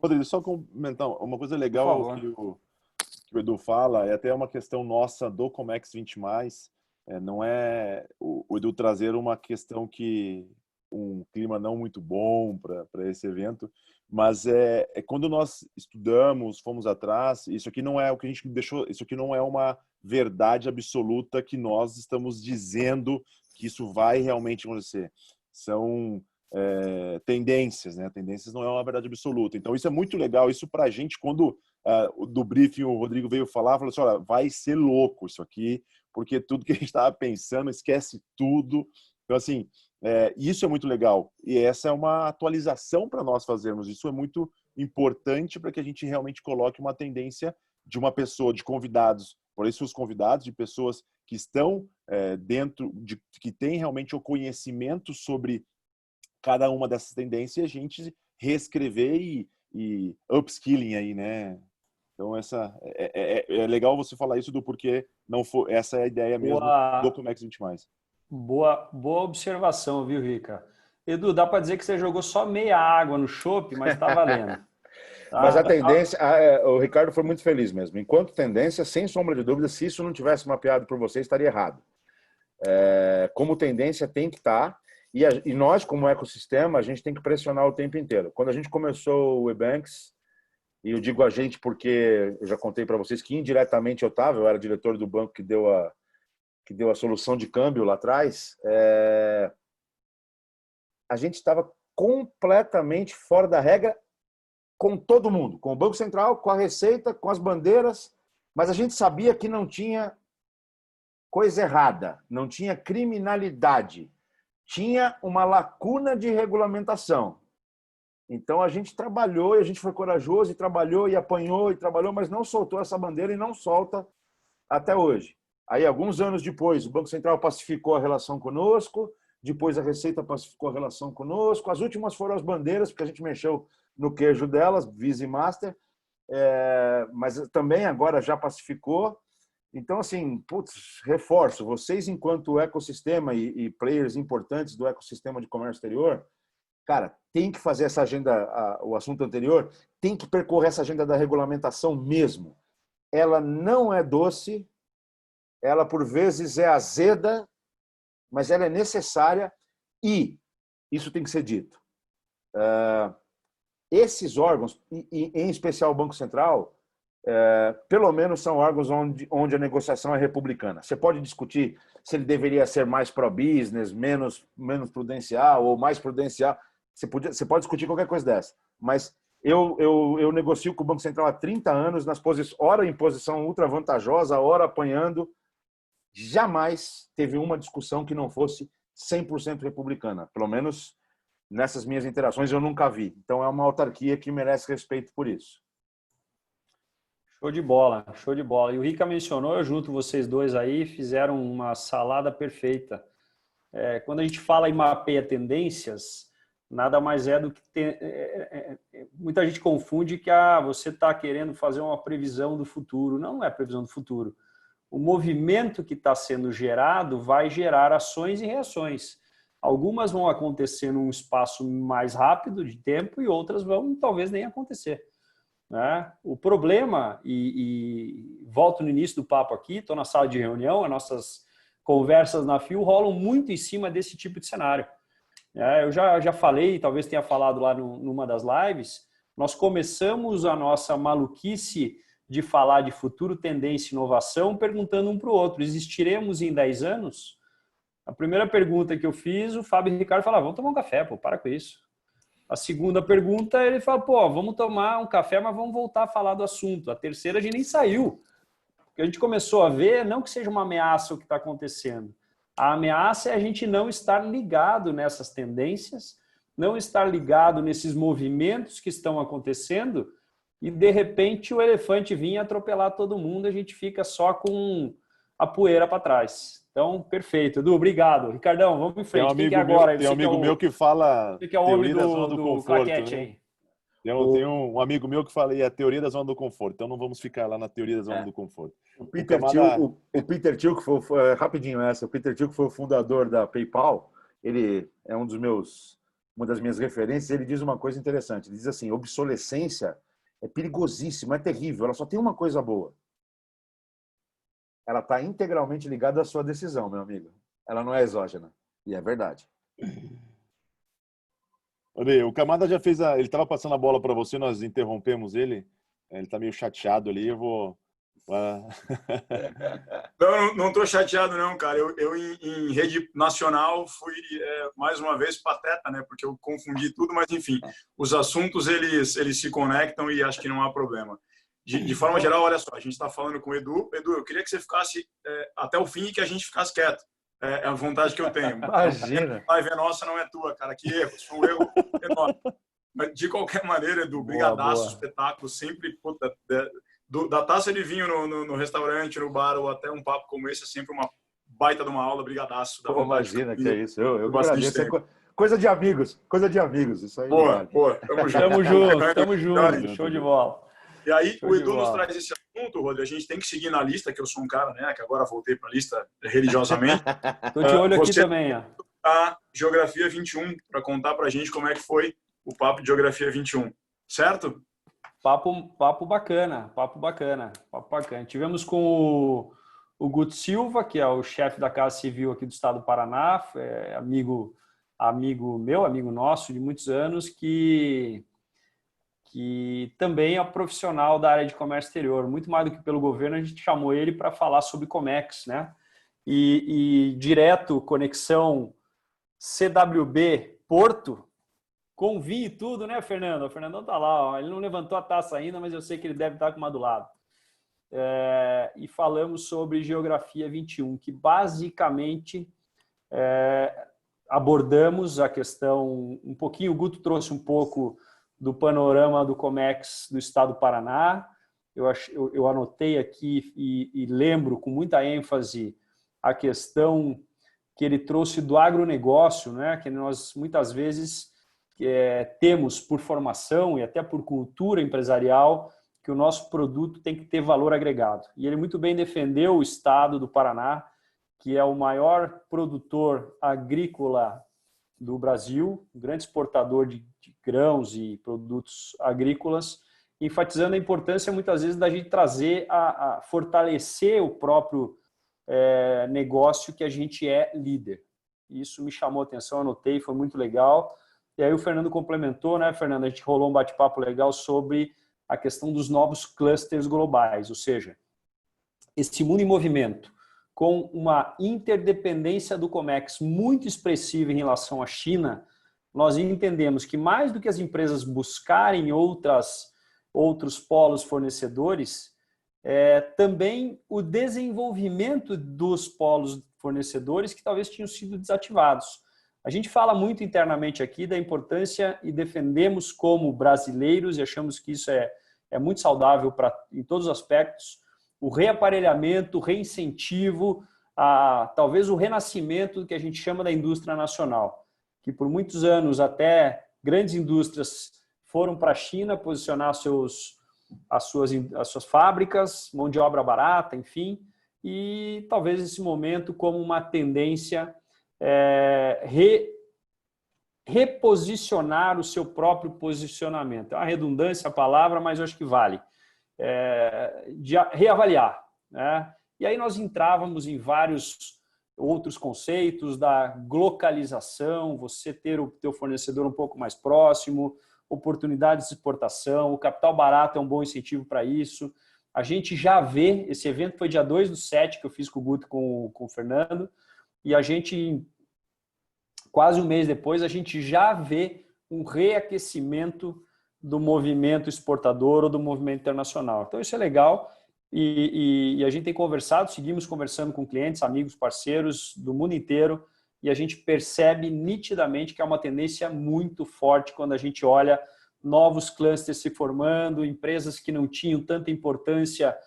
Rodrigo, só comentar uma coisa legal que o Edu fala, é até uma questão nossa do Comex 20+, não é o Edu trazer uma questão que um clima não muito bom para esse evento, mas quando nós estudamos, fomos atrás, isso aqui não é o que a gente deixou, isso aqui não é uma verdade absoluta que nós estamos dizendo que isso vai realmente acontecer. São tendências, né? Tendências não é uma verdade absoluta. Então isso é muito legal. Isso para a gente, quando do briefing o Rodrigo veio falar, falou assim: olha, vai ser louco isso aqui, porque tudo que a gente estava pensando, esquece tudo. Então assim, isso é muito legal. E essa é uma atualização para nós fazermos. Isso é muito importante para que a gente realmente coloque uma tendência de uma pessoa, de convidados. Por isso os convidados, de pessoas que estão dentro, que têm realmente o conhecimento sobre cada uma dessas tendências, a gente reescrever e upskilling aí, né? Então é legal você falar isso do porquê não foi, essa é a ideia mesmo do Comex 20+. Boa observação, viu, Rica? Edu, dá para dizer que você jogou só meia água no chopp, mas está valendo. Tá? Mas a tendência, o Ricardo foi muito feliz mesmo. Enquanto tendência, sem sombra de dúvida, se isso não tivesse mapeado por você, estaria errado. Como tendência tem que estar. E nós, como ecossistema, a gente tem que pressionar o tempo inteiro. Quando a gente começou o eBanks, e eu digo a gente porque eu já contei para vocês que indiretamente eu era diretor do banco que deu a solução de câmbio lá atrás, a gente estava completamente fora da regra com todo mundo, com o Banco Central, com a Receita, com as bandeiras, mas a gente sabia que não tinha coisa errada, não tinha criminalidade. Tinha uma lacuna de regulamentação. Então a gente trabalhou e a gente foi corajoso e trabalhou e apanhou e trabalhou, mas não soltou essa bandeira e não solta até hoje. Aí, alguns anos depois, o Banco Central pacificou a relação conosco, depois a Receita pacificou a relação conosco. As últimas foram as bandeiras, porque a gente mexeu no queijo delas, Visa e Master, mas também agora já pacificou. Então, assim, putz, reforço, vocês enquanto ecossistema e players importantes do ecossistema de comércio exterior, cara, tem que fazer essa agenda, o assunto anterior, tem que percorrer essa agenda da regulamentação mesmo. Ela não é doce, ela por vezes é azeda, mas ela é necessária e isso tem que ser dito. Esses órgãos, e em especial o Banco Central, pelo menos são órgãos onde a negociação é republicana. Você pode discutir se ele deveria ser mais pro-business, menos prudencial ou mais prudencial. Você pode discutir qualquer coisa dessa. Mas eu negocio com o Banco Central há 30 anos, ora em posição ultra vantajosa, ora apanhando. Jamais teve uma discussão que não fosse 100% republicana. Pelo menos nessas minhas interações eu nunca vi. Então é uma autarquia que merece respeito por isso. Show de bola, show de bola. E o Rica mencionou, eu junto vocês dois aí, fizeram uma salada perfeita. Quando a gente fala em mapeia tendências, nada mais é do que... muita gente confunde que você está querendo fazer uma previsão do futuro. Não é previsão do futuro. O movimento que está sendo gerado vai gerar ações e reações. Algumas vão acontecer num espaço mais rápido de tempo e outras vão talvez nem acontecer. Né? O problema, e volto no início do papo aqui, estou na sala de reunião, as nossas conversas na FIO rolam muito em cima desse tipo de cenário. Eu já falei, talvez tenha falado lá numa das lives, nós começamos a nossa maluquice de falar de futuro, tendência e inovação, perguntando um para o outro, existiremos em 10 anos? A primeira pergunta que eu fiz, o Fábio e o Ricardo falaram, vamos tomar um café, pô, para com isso. A segunda pergunta, ele fala, pô, vamos tomar um café, mas vamos voltar a falar do assunto. A terceira, a gente nem saiu. Porque a gente começou a ver, não que seja uma ameaça o que está acontecendo. A ameaça é a gente não estar ligado nessas tendências, não estar ligado nesses movimentos que estão acontecendo e, de repente, o elefante vir atropelar todo mundo, a gente fica só com a poeira para trás. Então, perfeito. Edu, obrigado. Ricardão, vamos em frente. Quem que é agora? Tem um amigo meu que fala que é o homem teoria da zona do conforto. claquete, né? aí. Tem um amigo meu que fala a teoria da zona do conforto. Então, não vamos ficar lá na teoria da zona do conforto. O Peter Thiel, que foi rapidinho essa, o Peter Thiel, que foi o fundador da PayPal, ele é uma das minhas referências, ele diz uma coisa interessante. Ele diz assim, obsolescência é perigosíssima, é terrível, ela só tem uma coisa boa. Ela está integralmente ligada à sua decisão, meu amigo. Ela não é exógena. E é verdade. Olha, o Kamada já fez ele estava passando a bola para você, nós interrompemos ele. Ele está meio chateado ali, eu vou... Não estou chateado não, cara. Eu em rede nacional fui mais uma vez pateta, né? Porque eu confundi tudo, mas enfim, os assuntos eles se conectam e acho que não há problema. De forma geral, olha só, a gente está falando com o Edu. Edu, eu queria que você ficasse até o fim e que a gente ficasse quieto. É a vontade que eu tenho. Imagina. A live é nossa, não é tua, cara. Que erro, isso foi um erro enorme. Mas, de qualquer maneira, Edu, brigadaço, espetáculo, sempre, puta, da taça de vinho no restaurante, no bar, ou até um papo como esse, é sempre uma baita de uma aula, brigadaço. Pô, imagina que é isso. Eu agradeço. Coisa de amigos, isso aí. Pô, tamo junto. Tamo junto. Show de bola. E aí, o Edu nos traz esse assunto, Rodrigo. A gente tem que seguir na lista, que eu sou um cara, né, que agora voltei para a lista religiosamente. Tô de olho aqui também, ó. A Geografia 21, para contar para a gente como é que foi o papo de Geografia 21. Certo? Papo bacana. Tivemos com o Guto Silva, que é o chefe da Casa Civil aqui do estado do Paraná, amigo meu, amigo nosso de muitos anos, que também é profissional da área de comércio exterior. Muito mais do que pelo governo, a gente chamou ele para falar sobre Comex, né? E direto, conexão CWB Porto, com vinho e tudo, né, Fernando? O Fernandão tá lá, ó. Ele não levantou a taça ainda, mas eu sei que ele deve estar com uma do lado. E falamos sobre Geografia 21, que basicamente abordamos a questão um pouquinho, o Guto trouxe um pouco do panorama do Comex do estado do Paraná. Eu anotei aqui e lembro com muita ênfase a questão que ele trouxe do agronegócio, né? Que nós muitas vezes temos por formação e até por cultura empresarial que o nosso produto tem que ter valor agregado. E ele muito bem defendeu o estado do Paraná, que é o maior produtor agrícola do Brasil, um grande exportador de grãos e produtos agrícolas, enfatizando a importância muitas vezes da gente trazer a fortalecer o próprio negócio que a gente é líder. Isso me chamou a atenção, anotei, foi muito legal. E aí o Fernando complementou, né, Fernando? A gente rolou um bate-papo legal sobre a questão dos novos clusters globais, ou seja, esse mundo em movimento, com uma interdependência do Comex muito expressiva em relação à China, nós entendemos que mais do que as empresas buscarem outros polos fornecedores, também o desenvolvimento dos polos fornecedores que talvez tinham sido desativados. A gente fala muito internamente aqui da importância e defendemos como brasileiros, e achamos que isso é muito saudável em todos os aspectos, o reaparelhamento, o reincentivo, talvez o renascimento do que a gente chama da indústria nacional, que por muitos anos até grandes indústrias foram para a China posicionar as suas fábricas, mão de obra barata, enfim, e talvez esse momento como uma tendência reposicionar o seu próprio posicionamento. É uma redundância a palavra, mas eu acho que vale. De reavaliar, né? E aí nós entrávamos em vários outros conceitos da glocalização, você ter o teu fornecedor um pouco mais próximo, oportunidades de exportação, o capital barato é um bom incentivo para isso. A gente já vê, esse evento foi dia 2/7 que eu fiz com o Guto e com o Fernando, e a gente, quase um mês depois, a gente já vê um reaquecimento do movimento exportador ou do movimento internacional. Então, isso é legal e a gente tem conversado, seguimos conversando com clientes, amigos, parceiros do mundo inteiro e a gente percebe nitidamente que é uma tendência muito forte quando a gente olha novos clusters se formando, empresas que não tinham tanta importância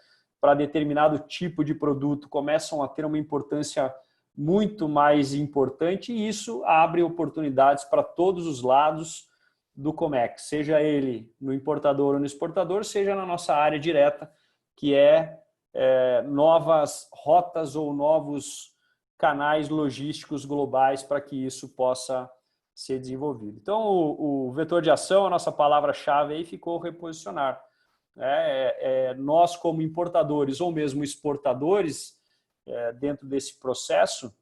para determinado tipo de produto começam a ter uma importância muito mais importante e isso abre oportunidades para todos os lados do Comex, seja ele no importador ou no exportador, seja na nossa área direta, que novas rotas ou novos canais logísticos globais para que isso possa ser desenvolvido. Então, o vetor de ação, a nossa palavra-chave aí ficou reposicionar. Nós, como importadores ou mesmo exportadores, dentro desse processo,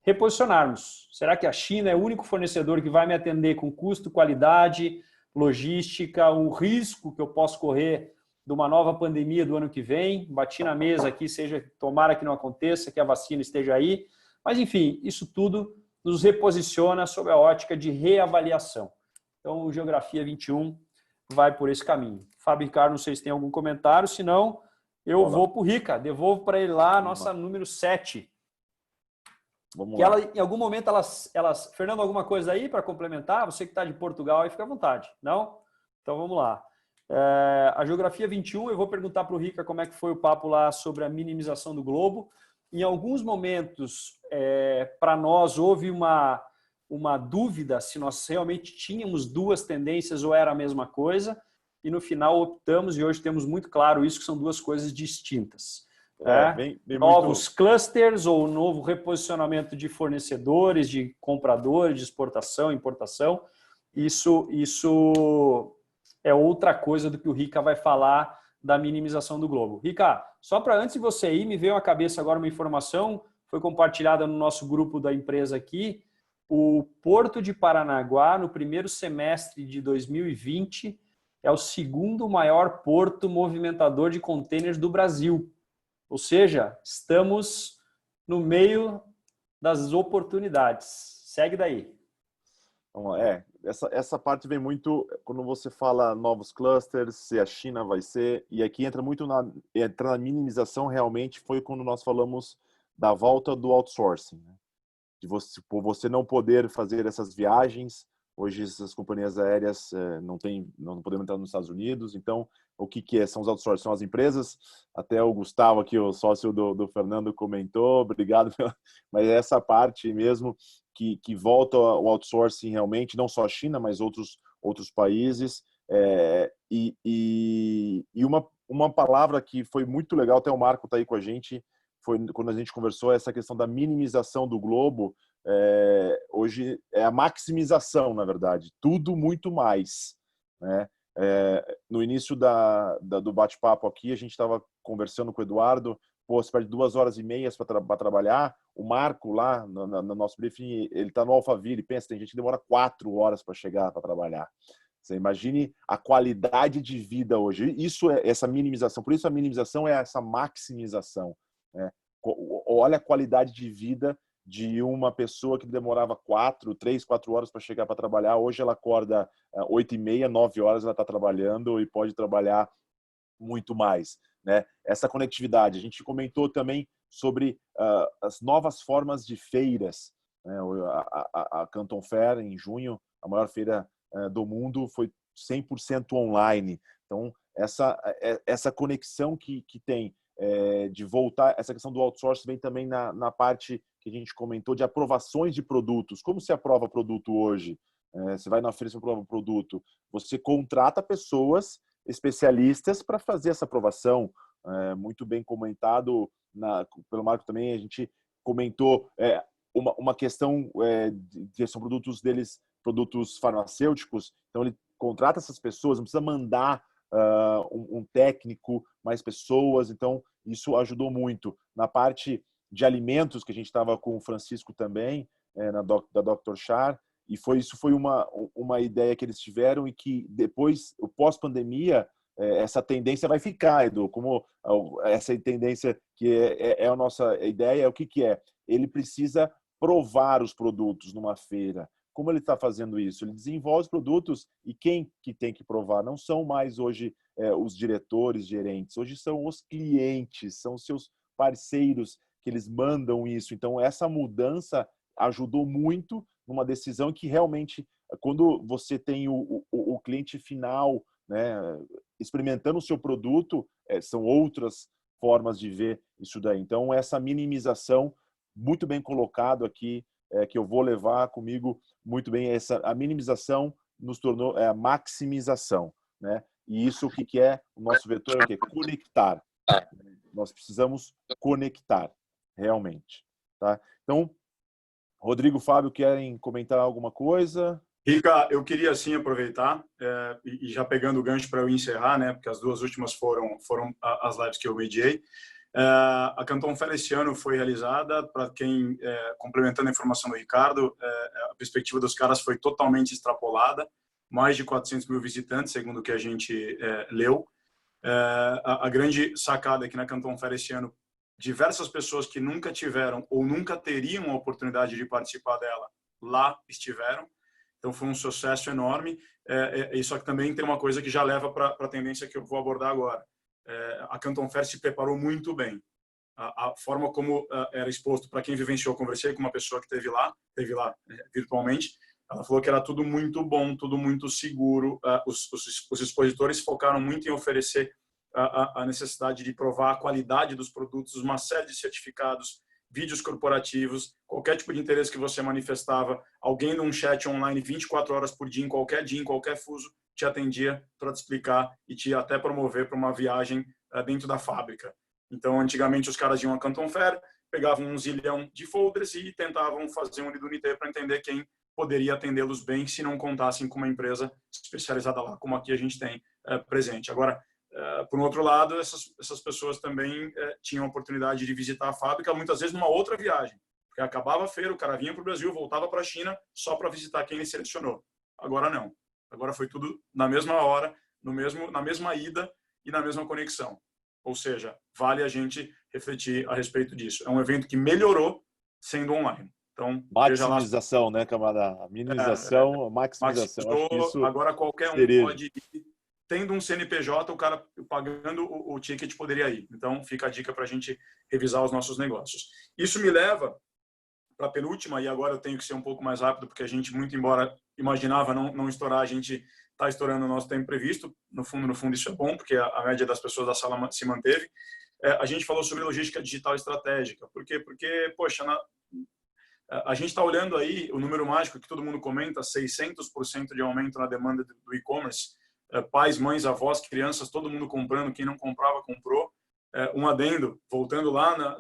reposicionarmos. Será que a China é o único fornecedor que vai me atender com custo, qualidade, logística, o risco que eu posso correr de uma nova pandemia do ano que vem? Bati na mesa aqui, tomara que não aconteça, que a vacina esteja aí. Mas, enfim, isso tudo nos reposiciona sob a ótica de reavaliação. Então, o Geografia 21 vai por esse caminho. Fábio Ricardo, não sei se tem algum comentário, senão eu vou para o Rica, devolvo para ele lá a nossa número 7. Vamos que lá. em algum momento elas... Fernando, alguma coisa aí para complementar? Você que está de Portugal aí, fica à vontade. Não? Então vamos lá. A Geografia 21, eu vou perguntar para o Rica como é que foi o papo lá sobre a minimização do globo. Em alguns momentos, para nós, houve uma dúvida se nós realmente tínhamos duas tendências ou era a mesma coisa. E no final optamos, e hoje temos muito claro isso, que são duas coisas distintas. Novos clusters ou novo reposicionamento de fornecedores, de compradores, de exportação, importação. Isso é outra coisa do que o Rica vai falar da minimização do globo. Rica, só para antes de você ir, me veio à cabeça agora uma informação, foi compartilhada no nosso grupo da empresa aqui, o Porto de Paranaguá, no primeiro semestre de 2020, é o segundo maior porto movimentador de contêineres do Brasil. Ou seja, estamos no meio das oportunidades. Segue daí. Essa parte vem muito quando você fala novos clusters, se a China vai ser, e aqui entra muito na minimização, realmente foi quando nós falamos da volta do outsourcing, né? De você não poder fazer essas viagens. Hoje essas companhias aéreas não podemos entrar nos Estados Unidos, então o que são os outsourcing, são as empresas. Até o Gustavo aqui, o sócio do Fernando, comentou, obrigado, mas é essa parte mesmo que volta o outsourcing realmente, não só a China, mas outros países. E uma palavra que foi muito legal, até o Marco está aí com a gente, foi quando a gente conversou, essa questão da minimização do globo. Hoje é a maximização, na verdade, tudo muito mais, né? No início do bate-papo aqui, a gente estava conversando com o Eduardo, você perde 2h30 para trabalhar. O Marco lá no nosso briefing, ele está no Alphaville, pensa, tem gente que demora 4 horas para chegar para trabalhar. Você imagine a qualidade de vida hoje. Isso é essa minimização. Por isso a minimização é essa maximização, né? Olha a qualidade de vida de uma pessoa que demorava 3, 4 horas para chegar para trabalhar. Hoje ela acorda 8h30, 9 horas ela está trabalhando e pode trabalhar muito mais, né? Essa conectividade. A gente comentou também sobre as novas formas de feiras, né? A Canton Fair, em junho, a maior feira do mundo, foi 100% online. Então, essa conexão que tem de voltar, essa questão do outsourcing vem também na parte que a gente comentou de aprovações de produtos. Como se aprova produto hoje? Você vai na feira e aprova produto. Você contrata pessoas especialistas para fazer essa aprovação. Muito bem comentado pelo Marco também. A gente comentou uma questão de são produtos deles, produtos farmacêuticos. Então ele contrata essas pessoas, não precisa mandar um técnico, mais pessoas. Então isso ajudou muito na parte de alimentos, que a gente estava com o Francisco também, da Dr. Char, e isso foi uma ideia que eles tiveram e que depois, o pós-pandemia, essa tendência vai ficar, Edu, como essa tendência que é a nossa ideia, o que é? Ele precisa provar os produtos numa feira. Como ele está fazendo isso? Ele desenvolve os produtos e quem que tem que provar? Não são mais hoje os diretores, gerentes, hoje são os clientes, são os seus parceiros que eles mandam isso. Então, essa mudança ajudou muito numa decisão que realmente, quando você tem o cliente final, né, experimentando o seu produto, são outras formas de ver isso daí. Então, essa minimização, muito bem colocado aqui, que eu vou levar comigo muito bem, a minimização nos tornou a maximização, né? E isso, o que é o nosso vetor? É o quê? Conectar. Nós precisamos conectar, realmente. Tá? Então, Rodrigo, Fábio, querem comentar alguma coisa? Rica, eu queria sim aproveitar e já pegando o gancho para eu encerrar, né? Porque as duas últimas foram as lives que eu mediei. A Canton Fair esse ano foi realizada, para quem, complementando a informação do Ricardo, a perspectiva dos caras foi totalmente extrapolada, mais de 400 mil visitantes, segundo o que a gente leu. A grande sacada é que na Canton Fair esse ano, diversas pessoas que nunca tiveram ou nunca teriam a oportunidade de participar dela, lá estiveram. Então, foi um sucesso enorme. Só que também tem uma coisa que já leva para a tendência que eu vou abordar agora. A Canton Fair se preparou muito bem. A forma como era exposto, para quem vivenciou, conversei com uma pessoa que esteve lá virtualmente, ela falou que era tudo muito bom, tudo muito seguro. Os expositores focaram muito em oferecer a necessidade de provar a qualidade dos produtos, uma série de certificados, vídeos corporativos, qualquer tipo de interesse que você manifestava, alguém num chat online 24 horas por dia, em qualquer fuso, te atendia para te explicar e te até promover para uma viagem dentro da fábrica. Então, antigamente, os caras iam a Canton Fair, pegavam um zilhão de folders e tentavam fazer um lead unité para entender quem poderia atendê-los bem se não contassem com uma empresa especializada lá, como aqui a gente tem presente. Agora, por um outro lado, essas pessoas também tinham a oportunidade de visitar a fábrica, muitas vezes numa outra viagem, porque acabava a feira, o cara vinha para o Brasil, voltava para a China só para visitar quem ele selecionou. Agora não. Agora foi tudo na mesma hora, na mesma ida e na mesma conexão. Ou seja, vale a gente refletir a respeito disso. É um evento que melhorou sendo online. Então, maximização, né, camarada? Minimização, maximização. Acho que isso agora qualquer um pode ir. Tendo um CNPJ, o cara pagando o ticket poderia ir. Então, fica a dica para a gente revisar os nossos negócios. Isso me leva para a penúltima, e agora eu tenho que ser um pouco mais rápido, porque a gente, muito embora imaginava não estourar, a gente está estourando o nosso tempo previsto. No fundo isso é bom, porque a média das pessoas da sala se manteve. A gente falou sobre logística digital estratégica. Por quê? Porque, poxa, a gente está olhando aí o número mágico que todo mundo comenta, 600% de aumento na demanda do e-commerce. Pais, mães, avós, crianças, todo mundo comprando. Quem não comprava, comprou. Um adendo, voltando lá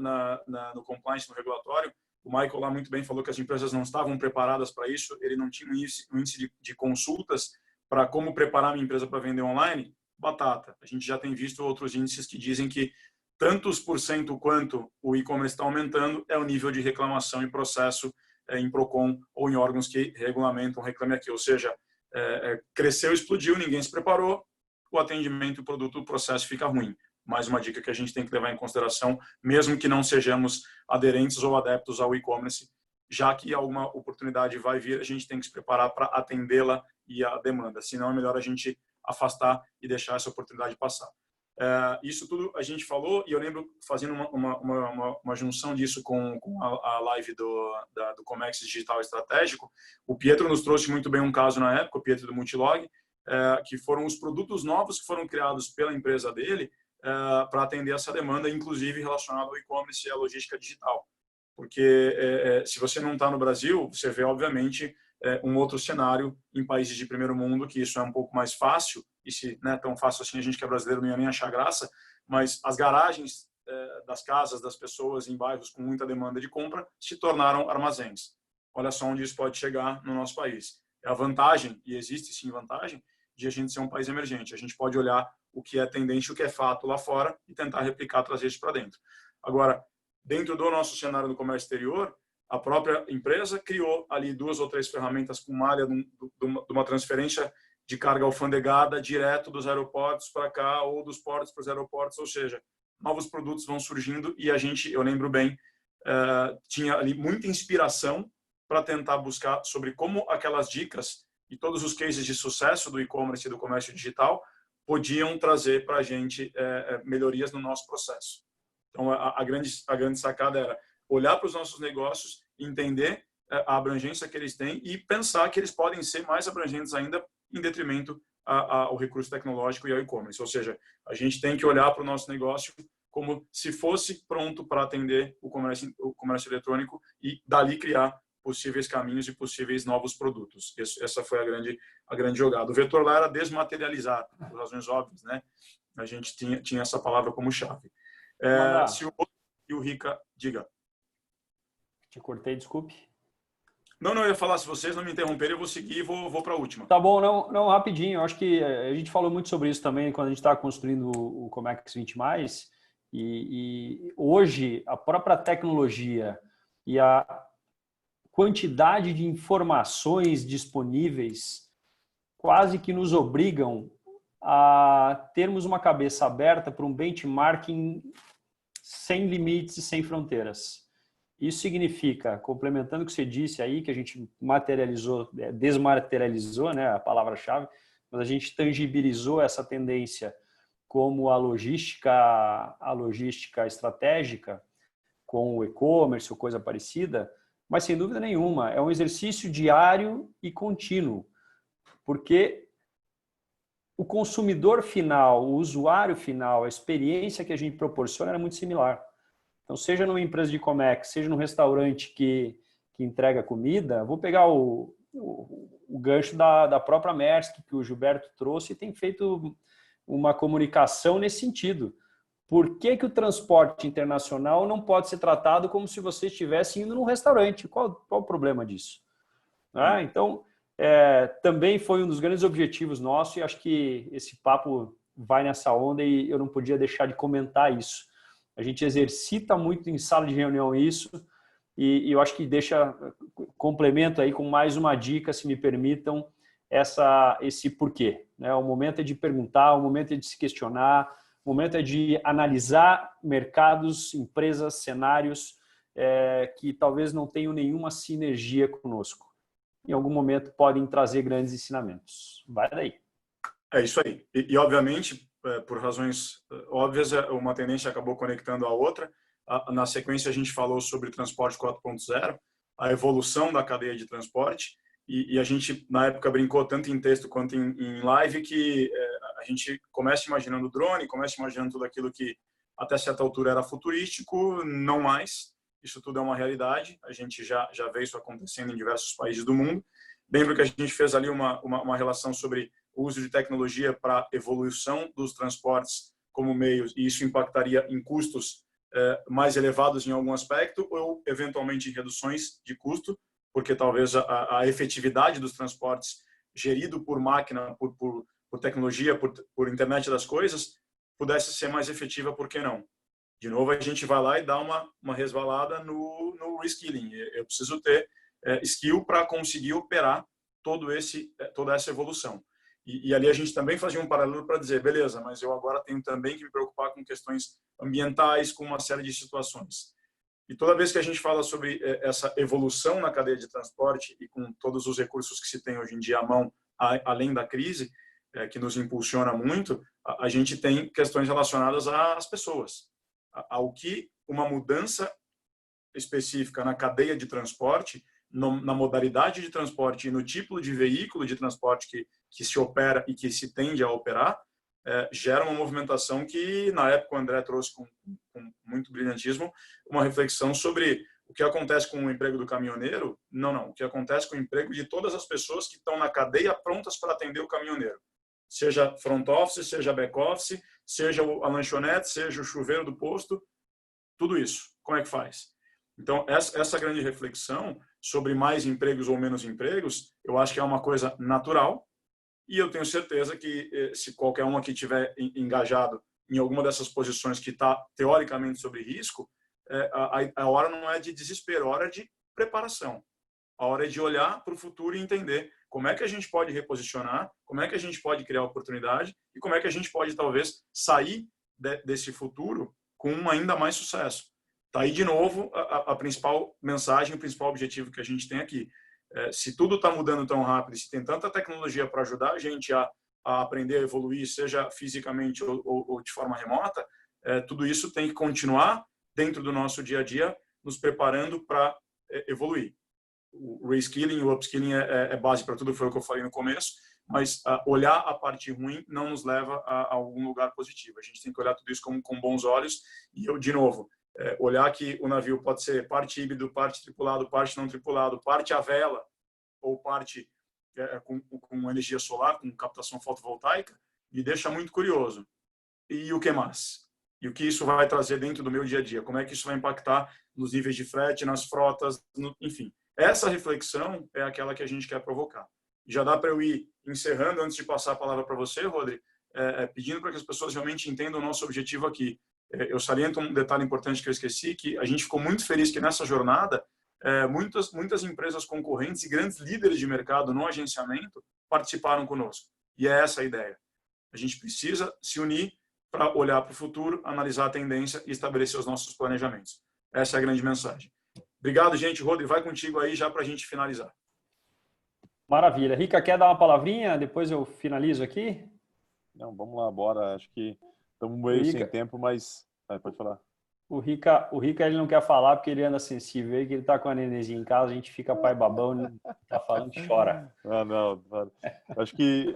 no compliance, no regulatório, o Michael lá muito bem falou que as empresas não estavam preparadas para isso, ele não tinha um índice de consultas para como preparar a minha empresa para vender online. Batata. A gente já tem visto outros índices que dizem que tantos por cento quanto o e-commerce está aumentando é o nível de reclamação e processo em PROCON ou em órgãos que regulamentam Reclame Aqui. Ou seja, cresceu, explodiu, ninguém se preparou, o atendimento, o produto, o processo fica ruim. Mais uma dica que a gente tem que levar em consideração, mesmo que não sejamos aderentes ou adeptos ao e-commerce, já que alguma oportunidade vai vir, a gente tem que se preparar para atendê-la e a demanda. Senão é melhor a gente afastar e deixar essa oportunidade passar. Isso tudo a gente falou, e eu lembro fazendo uma junção disso com a live do Comex Digital Estratégico. O Pietro nos trouxe muito bem um caso na época, o Pietro do Multilog, que foram os produtos novos que foram criados pela empresa dele para atender essa demanda, inclusive relacionada ao e-commerce e à logística digital. Porque se você não está no Brasil, você vê, obviamente, um outro cenário em países de primeiro mundo, que isso é um pouco mais fácil, e se não é tão fácil assim, a gente que é brasileiro não ia nem achar graça, mas as garagens das casas das pessoas em bairros com muita demanda de compra se tornaram armazéns. Olha só onde isso pode chegar no nosso país. É a vantagem, e existe sim vantagem, de a gente ser um país emergente. A gente pode olhar o que é tendência, o que é fato lá fora e tentar replicar, trazer isso para dentro. Agora, dentro do nosso cenário do comércio exterior, a própria empresa criou ali 2 ou 3 ferramentas com malha de uma transferência de carga alfandegada direto dos aeroportos para cá ou dos portos para os aeroportos, ou seja, novos produtos vão surgindo e a gente, eu lembro bem, tinha ali muita inspiração para tentar buscar sobre como aquelas dicas e todos os cases de sucesso do e-commerce e do comércio digital podiam trazer para a gente melhorias no nosso processo. Então, a grande sacada era olhar para os nossos negócios, entender a abrangência que eles têm e pensar que eles podem ser mais abrangentes ainda em detrimento ao recurso tecnológico e ao e-commerce. Ou seja, a gente tem que olhar para o nosso negócio como se fosse pronto para atender o comércio eletrônico e dali criar possíveis caminhos e possíveis novos produtos. Essa foi a grande jogada. O vetor lá era desmaterializar, por razões óbvias, né? A gente tinha essa palavra como chave. Se o Rica, diga. Te cortei, desculpe. Não, eu ia falar, se vocês não me interromperem, eu vou seguir e vou para a última. Tá bom, não, rapidinho. Eu acho que a gente falou muito sobre isso também quando a gente estava construindo o Comex 20+, e hoje a própria tecnologia e a quantidade de informações disponíveis quase que nos obrigam a termos uma cabeça aberta para um benchmarking sem limites e sem fronteiras. Isso significa, complementando o que você disse aí, que a gente desmaterializou, né, a palavra-chave, mas a gente tangibilizou essa tendência como a logística estratégica, com o e-commerce ou coisa parecida, mas sem dúvida nenhuma, é um exercício diário e contínuo, porque o consumidor final, o usuário final, a experiência que a gente proporciona é muito similar. Então, seja numa empresa de Comex, seja num restaurante que entrega comida, vou pegar o gancho da própria Maersk, que o Gilberto trouxe, e tem feito uma comunicação nesse sentido. Por que o transporte internacional não pode ser tratado como se você estivesse indo num restaurante? Qual o problema disso? Então, também foi um dos grandes objetivos nossos, e acho que esse papo vai nessa onda e eu não podia deixar de comentar isso. A gente exercita muito em sala de reunião isso, e eu acho que complemento aí com mais uma dica, se me permitam, esse porquê. Né? O momento é de perguntar, o momento é de se questionar, o momento é de analisar mercados, empresas, cenários que talvez não tenham nenhuma sinergia conosco. Em algum momento podem trazer grandes ensinamentos. Vai daí. É isso aí. E obviamente, por razões óbvias, uma tendência acabou conectando a outra. Na sequência, a gente falou sobre transporte 4.0, a evolução da cadeia de transporte, e a gente, na época, brincou tanto em texto quanto em live que a gente começa imaginando drone, começa imaginando tudo aquilo que até certa altura era futurístico, não mais. Isso tudo é uma realidade. A gente já vê isso acontecendo em diversos países do mundo. Lembro que a gente fez ali uma relação sobre o uso de tecnologia para a evolução dos transportes como meios, e isso impactaria em custos mais elevados em algum aspecto ou, eventualmente, em reduções de custo, porque talvez a efetividade dos transportes gerido por máquina, por tecnologia, por internet das coisas, pudesse ser mais efetiva, por que não? De novo, a gente vai lá e dá uma resvalada no reskilling. Eu preciso ter skill para conseguir operar toda essa evolução. E ali a gente também fazia um paralelo para dizer, beleza, mas eu agora tenho também que me preocupar com questões ambientais, com uma série de situações. E toda vez que a gente fala sobre essa evolução na cadeia de transporte e com todos os recursos que se tem hoje em dia à mão, além da crise, que nos impulsiona muito, a gente tem questões relacionadas às pessoas, ao que uma mudança específica na cadeia de transporte, na modalidade de transporte e no tipo de veículo de transporte que se opera e que se tende a operar, gera uma movimentação que, na época, o André trouxe com muito brilhantismo, uma reflexão sobre o que acontece com o emprego do caminhoneiro. Não, o que acontece com o emprego de todas as pessoas que estão na cadeia prontas para atender o caminhoneiro. Seja front office, seja back office, seja a lanchonete, seja o chuveiro do posto, tudo isso. Como é que faz? Então, essa grande reflexão sobre mais empregos ou menos empregos, eu acho que é uma coisa natural. E eu tenho certeza que, se qualquer um aqui tiver engajado em alguma dessas posições que está teoricamente sobre risco, a hora não é de desespero, a hora é de preparação. A hora é de olhar para o futuro e entender como é que a gente pode reposicionar, como é que a gente pode criar oportunidade e como é que a gente pode, talvez, sair desse futuro com ainda mais sucesso. Está aí, de novo, a principal mensagem, o principal objetivo que a gente tem aqui. Se tudo está mudando tão rápido, se tem tanta tecnologia para ajudar a gente a aprender a evoluir, seja fisicamente ou de forma remota, tudo isso tem que continuar dentro do nosso dia a dia, nos preparando para evoluir. O reskilling, o upskilling é base para tudo, foi o que eu falei no começo, mas olhar a parte ruim não nos leva a algum lugar positivo. A gente tem que olhar tudo isso com bons olhos e eu, de novo, olhar que o navio pode ser parte híbrido, parte tripulado, parte não tripulado, parte à vela ou parte com energia solar, com captação fotovoltaica, me deixa muito curioso. E o que mais? E o que isso vai trazer dentro do meu dia a dia? Como é que isso vai impactar nos níveis de frete, nas frotas, enfim. Essa reflexão é aquela que a gente quer provocar. Já dá para eu ir encerrando, antes de passar a palavra para você, Rodri, pedindo para que as pessoas realmente entendam o nosso objetivo aqui. Eu saliento um detalhe importante que eu esqueci, que a gente ficou muito feliz que nessa jornada muitas empresas concorrentes e grandes líderes de mercado no agenciamento participaram conosco. E é essa a ideia. A gente precisa se unir para olhar para o futuro, analisar a tendência e estabelecer os nossos planejamentos. Essa é a grande mensagem. Obrigado, gente. Rodri, vai contigo aí já para a gente finalizar. Maravilha. Rica, quer dar uma palavrinha? Depois eu finalizo aqui. Não, vamos lá, bora. Acho que estamos meio sem tempo, mas pode falar. O Rica ele não quer falar porque ele anda sensível aí, que ele está com a nenenzinha em casa, a gente fica pai babão, não tá falando, chora. Não. Acho que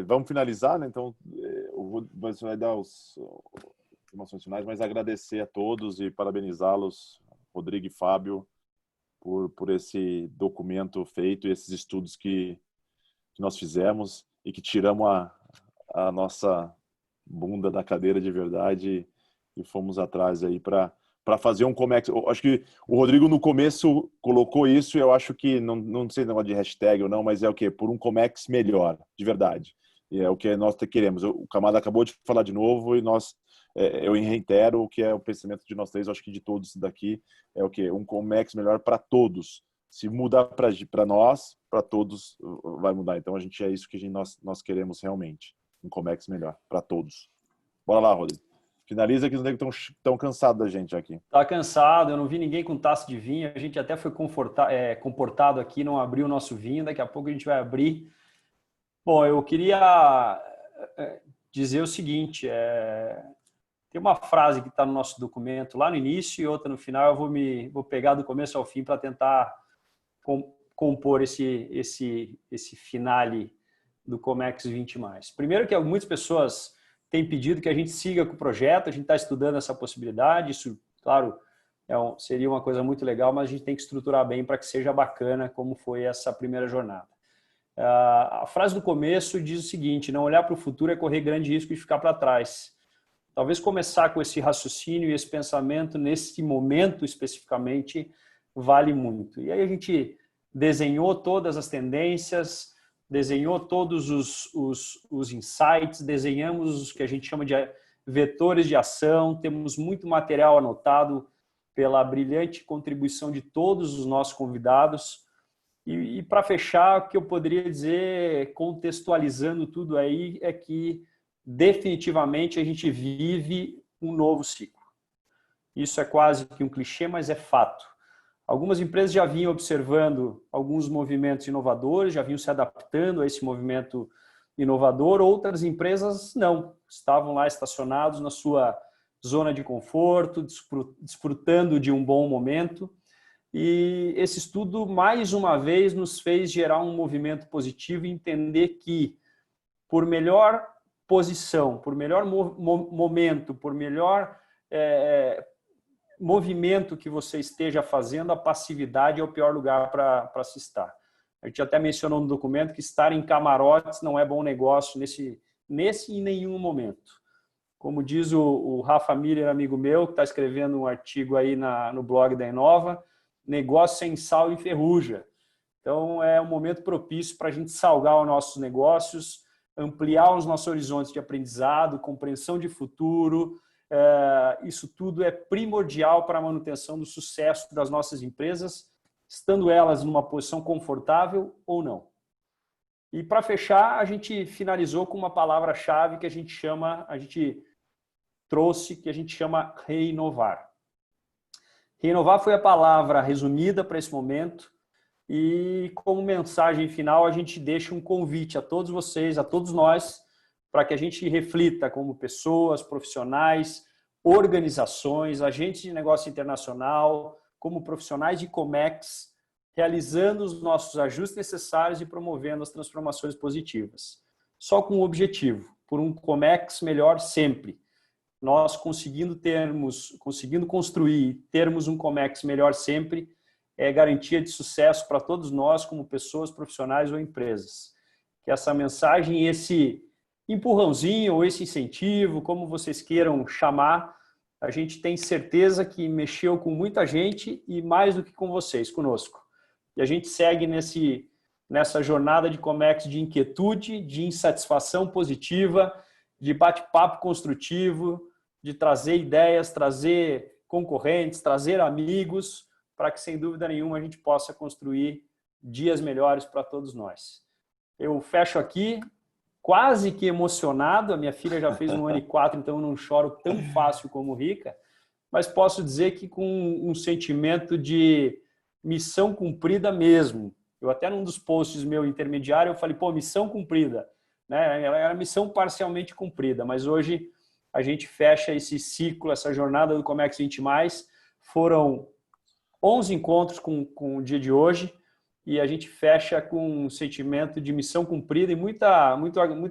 vamos finalizar, né? Então, você vai dar os informações finais, mas agradecer a todos e parabenizá-los, Rodrigo e Fábio, por esse documento feito e esses estudos que nós fizemos e que tiramos a nossa bunda da cadeira de verdade e fomos atrás aí para fazer um Comex. Eu acho que o Rodrigo no começo colocou isso e eu acho que, não sei negócio de hashtag ou não, mas é o quê? Por um Comex melhor, de verdade. E é o que nós queremos. O Kamada acabou de falar de novo e eu reitero o que é o pensamento de nós três, acho que de todos daqui, é o quê? Um Comex melhor para todos. Se mudar para nós, para todos vai mudar. Então, é isso que nós queremos realmente. Um Comex melhor para todos. Bora lá, Rodrigo. Finaliza que os negros estão cansados da gente aqui. Tá cansado, eu não vi ninguém com taça de vinho, a gente até foi comportado aqui, não abriu o nosso vinho, daqui a pouco a gente vai abrir. Bom, eu queria dizer o seguinte, tem uma frase que está no nosso documento lá no início e outra no final, eu vou pegar do começo ao fim para tentar compor esse finale do Comex 20+. Primeiro que muitas pessoas têm pedido que a gente siga com o projeto, a gente está estudando essa possibilidade, isso, claro, seria uma coisa muito legal, mas a gente tem que estruturar bem para que seja bacana, como foi essa primeira jornada. A frase do começo diz o seguinte: não olhar para o futuro é correr grande risco de ficar para trás. Talvez começar com esse raciocínio e esse pensamento nesse momento especificamente vale muito. E aí a gente desenhou todas as tendências, desenhou todos os insights, desenhamos os que a gente chama de vetores de ação, temos muito material anotado pela brilhante contribuição de todos os nossos convidados. E para fechar, o que eu poderia dizer, contextualizando tudo aí, é que definitivamente a gente vive um novo ciclo. Isso é quase que um clichê, mas é fato. Algumas empresas já vinham observando alguns movimentos inovadores, já vinham se adaptando a esse movimento inovador, outras empresas não, estavam lá estacionados na sua zona de conforto, desfrutando de um bom momento. E esse estudo, mais uma vez, nos fez gerar um movimento positivo e entender que, por melhor posição, por melhor momento, por melhor movimento que você esteja fazendo, a passividade é o pior lugar para se estar. A gente até mencionou no documento que estar em camarotes não é bom negócio nesse e em nenhum momento. Como diz o Rafa Miller, amigo meu, que está escrevendo um artigo aí no blog da Inova, negócio sem sal enferruja. Então, é um momento propício para a gente salgar os nossos negócios, ampliar os nossos horizontes de aprendizado, compreensão de futuro. Isso tudo é primordial para a manutenção do sucesso das nossas empresas, estando elas numa posição confortável ou não. E, para fechar, a gente finalizou com uma palavra-chave que a gente trouxe, que a gente chama reinovar. Reinovar foi a palavra resumida para esse momento e, como mensagem final, a gente deixa um convite a todos vocês, a todos nós, para que a gente reflita como pessoas, profissionais, organizações, agentes de negócio internacional, como profissionais de Comex, realizando os nossos ajustes necessários e promovendo as transformações positivas. Só com um objetivo, por um Comex melhor sempre. Nós conseguindo construir, termos um Comex melhor sempre, é garantia de sucesso para todos nós como pessoas, profissionais ou empresas. Que essa mensagem, esse empurrãozinho ou esse incentivo, como vocês queiram chamar, a gente tem certeza que mexeu com muita gente e mais do que com vocês, conosco. E a gente segue nessa jornada de Comex de inquietude, de insatisfação positiva, de bate-papo construtivo, de trazer ideias, trazer concorrentes, trazer amigos, para que, sem dúvida nenhuma, a gente possa construir dias melhores para todos nós. Eu fecho aqui, quase que emocionado, a minha filha já fez 1 ano e 4, então eu não choro tão fácil como o Rica, mas posso dizer que com um sentimento de missão cumprida mesmo. Eu até num dos posts meu intermediário, eu falei, missão cumprida. Né? Ela era missão parcialmente cumprida, mas hoje a gente fecha esse ciclo, essa jornada do Comex 20+. Foram 11 encontros com o dia de hoje e a gente fecha com um sentimento de missão cumprida e muita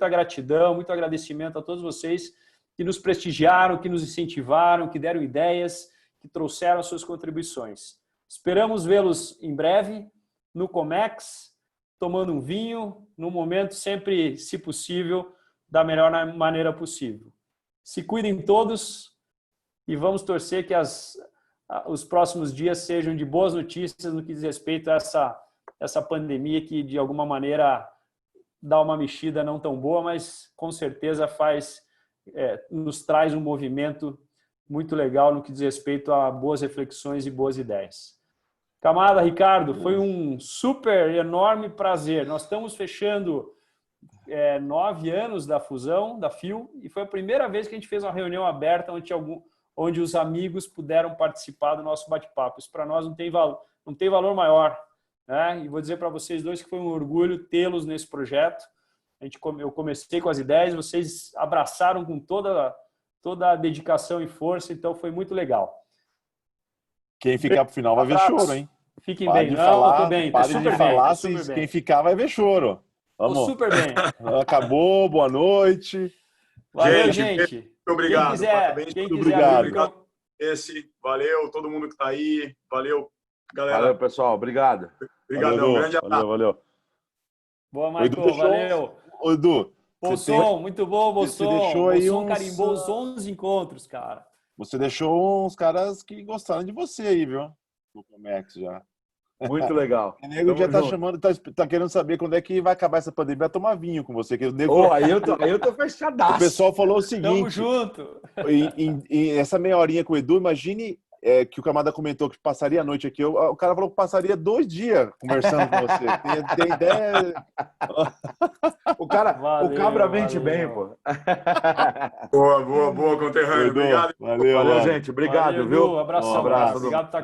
gratidão, muito agradecimento a todos vocês que nos prestigiaram, que nos incentivaram, que deram ideias, que trouxeram as suas contribuições. Esperamos vê-los em breve no Comex, tomando um vinho, num momento sempre, se possível, da melhor maneira possível. Se cuidem todos e vamos torcer que os próximos dias sejam de boas notícias no que diz respeito a essa pandemia que, de alguma maneira, dá uma mexida não tão boa, mas com certeza nos traz um movimento muito legal no que diz respeito a boas reflexões e boas ideias. Camada, Ricardo, foi um super enorme prazer. Nós estamos fechando 9 anos da fusão, da FIO, e foi a primeira vez que a gente fez uma reunião aberta onde os amigos puderam participar do nosso bate-papo. Isso para nós não tem valor maior. Né? E vou dizer para vocês dois que foi um orgulho tê-los nesse projeto. Eu comecei com as ideias, vocês abraçaram com toda a dedicação e força, então foi muito legal. Quem ficar para o final vai ver choro, hein? Fiquem Para bem. de Não, falar, eu tô bem, tô para de super bem, falar, tô super quem bem. ficar vai ver choro. Tô Vamos. super bem. Acabou, boa noite. Valeu, Gente, gente. muito obrigado. Parabéns. Quem Muito quiser abrir o obrigado. microfone. Valeu todo mundo que tá aí. Valeu, galera. Valeu, pessoal. Obrigado. Valeu, Obrigadão. Grande Edu. abraço. Valeu. Boa, O Edu Michael. deixou, Valeu. Ô, Edu, Bolson, muito bom, você Bolson. deixou aí Bolson uns, carimbou os 11 encontros, cara. você deixou uns caras que gostaram de você aí, viu? No Comex já. Muito legal. O nego Tamo já tá junto. chamando, tá querendo saber quando é que vai acabar essa pandemia, vai tomar vinho com você. Que o nego, Aí eu tô o fechadaço. pessoal falou o Tamo seguinte, junto. em essa meia horinha com o Edu, imagine que o camarada comentou que passaria a noite aqui. O cara falou que passaria 2 dias conversando com você. Tem ideia? O cabra mente bem, Valeu. pô. Boa, conterrâneo. Edu, Obrigado. valeu, Valeu, mano. gente. Obrigado, Valeu, viu? Edu. Abração, Um cara. abraço. Obrigado por estar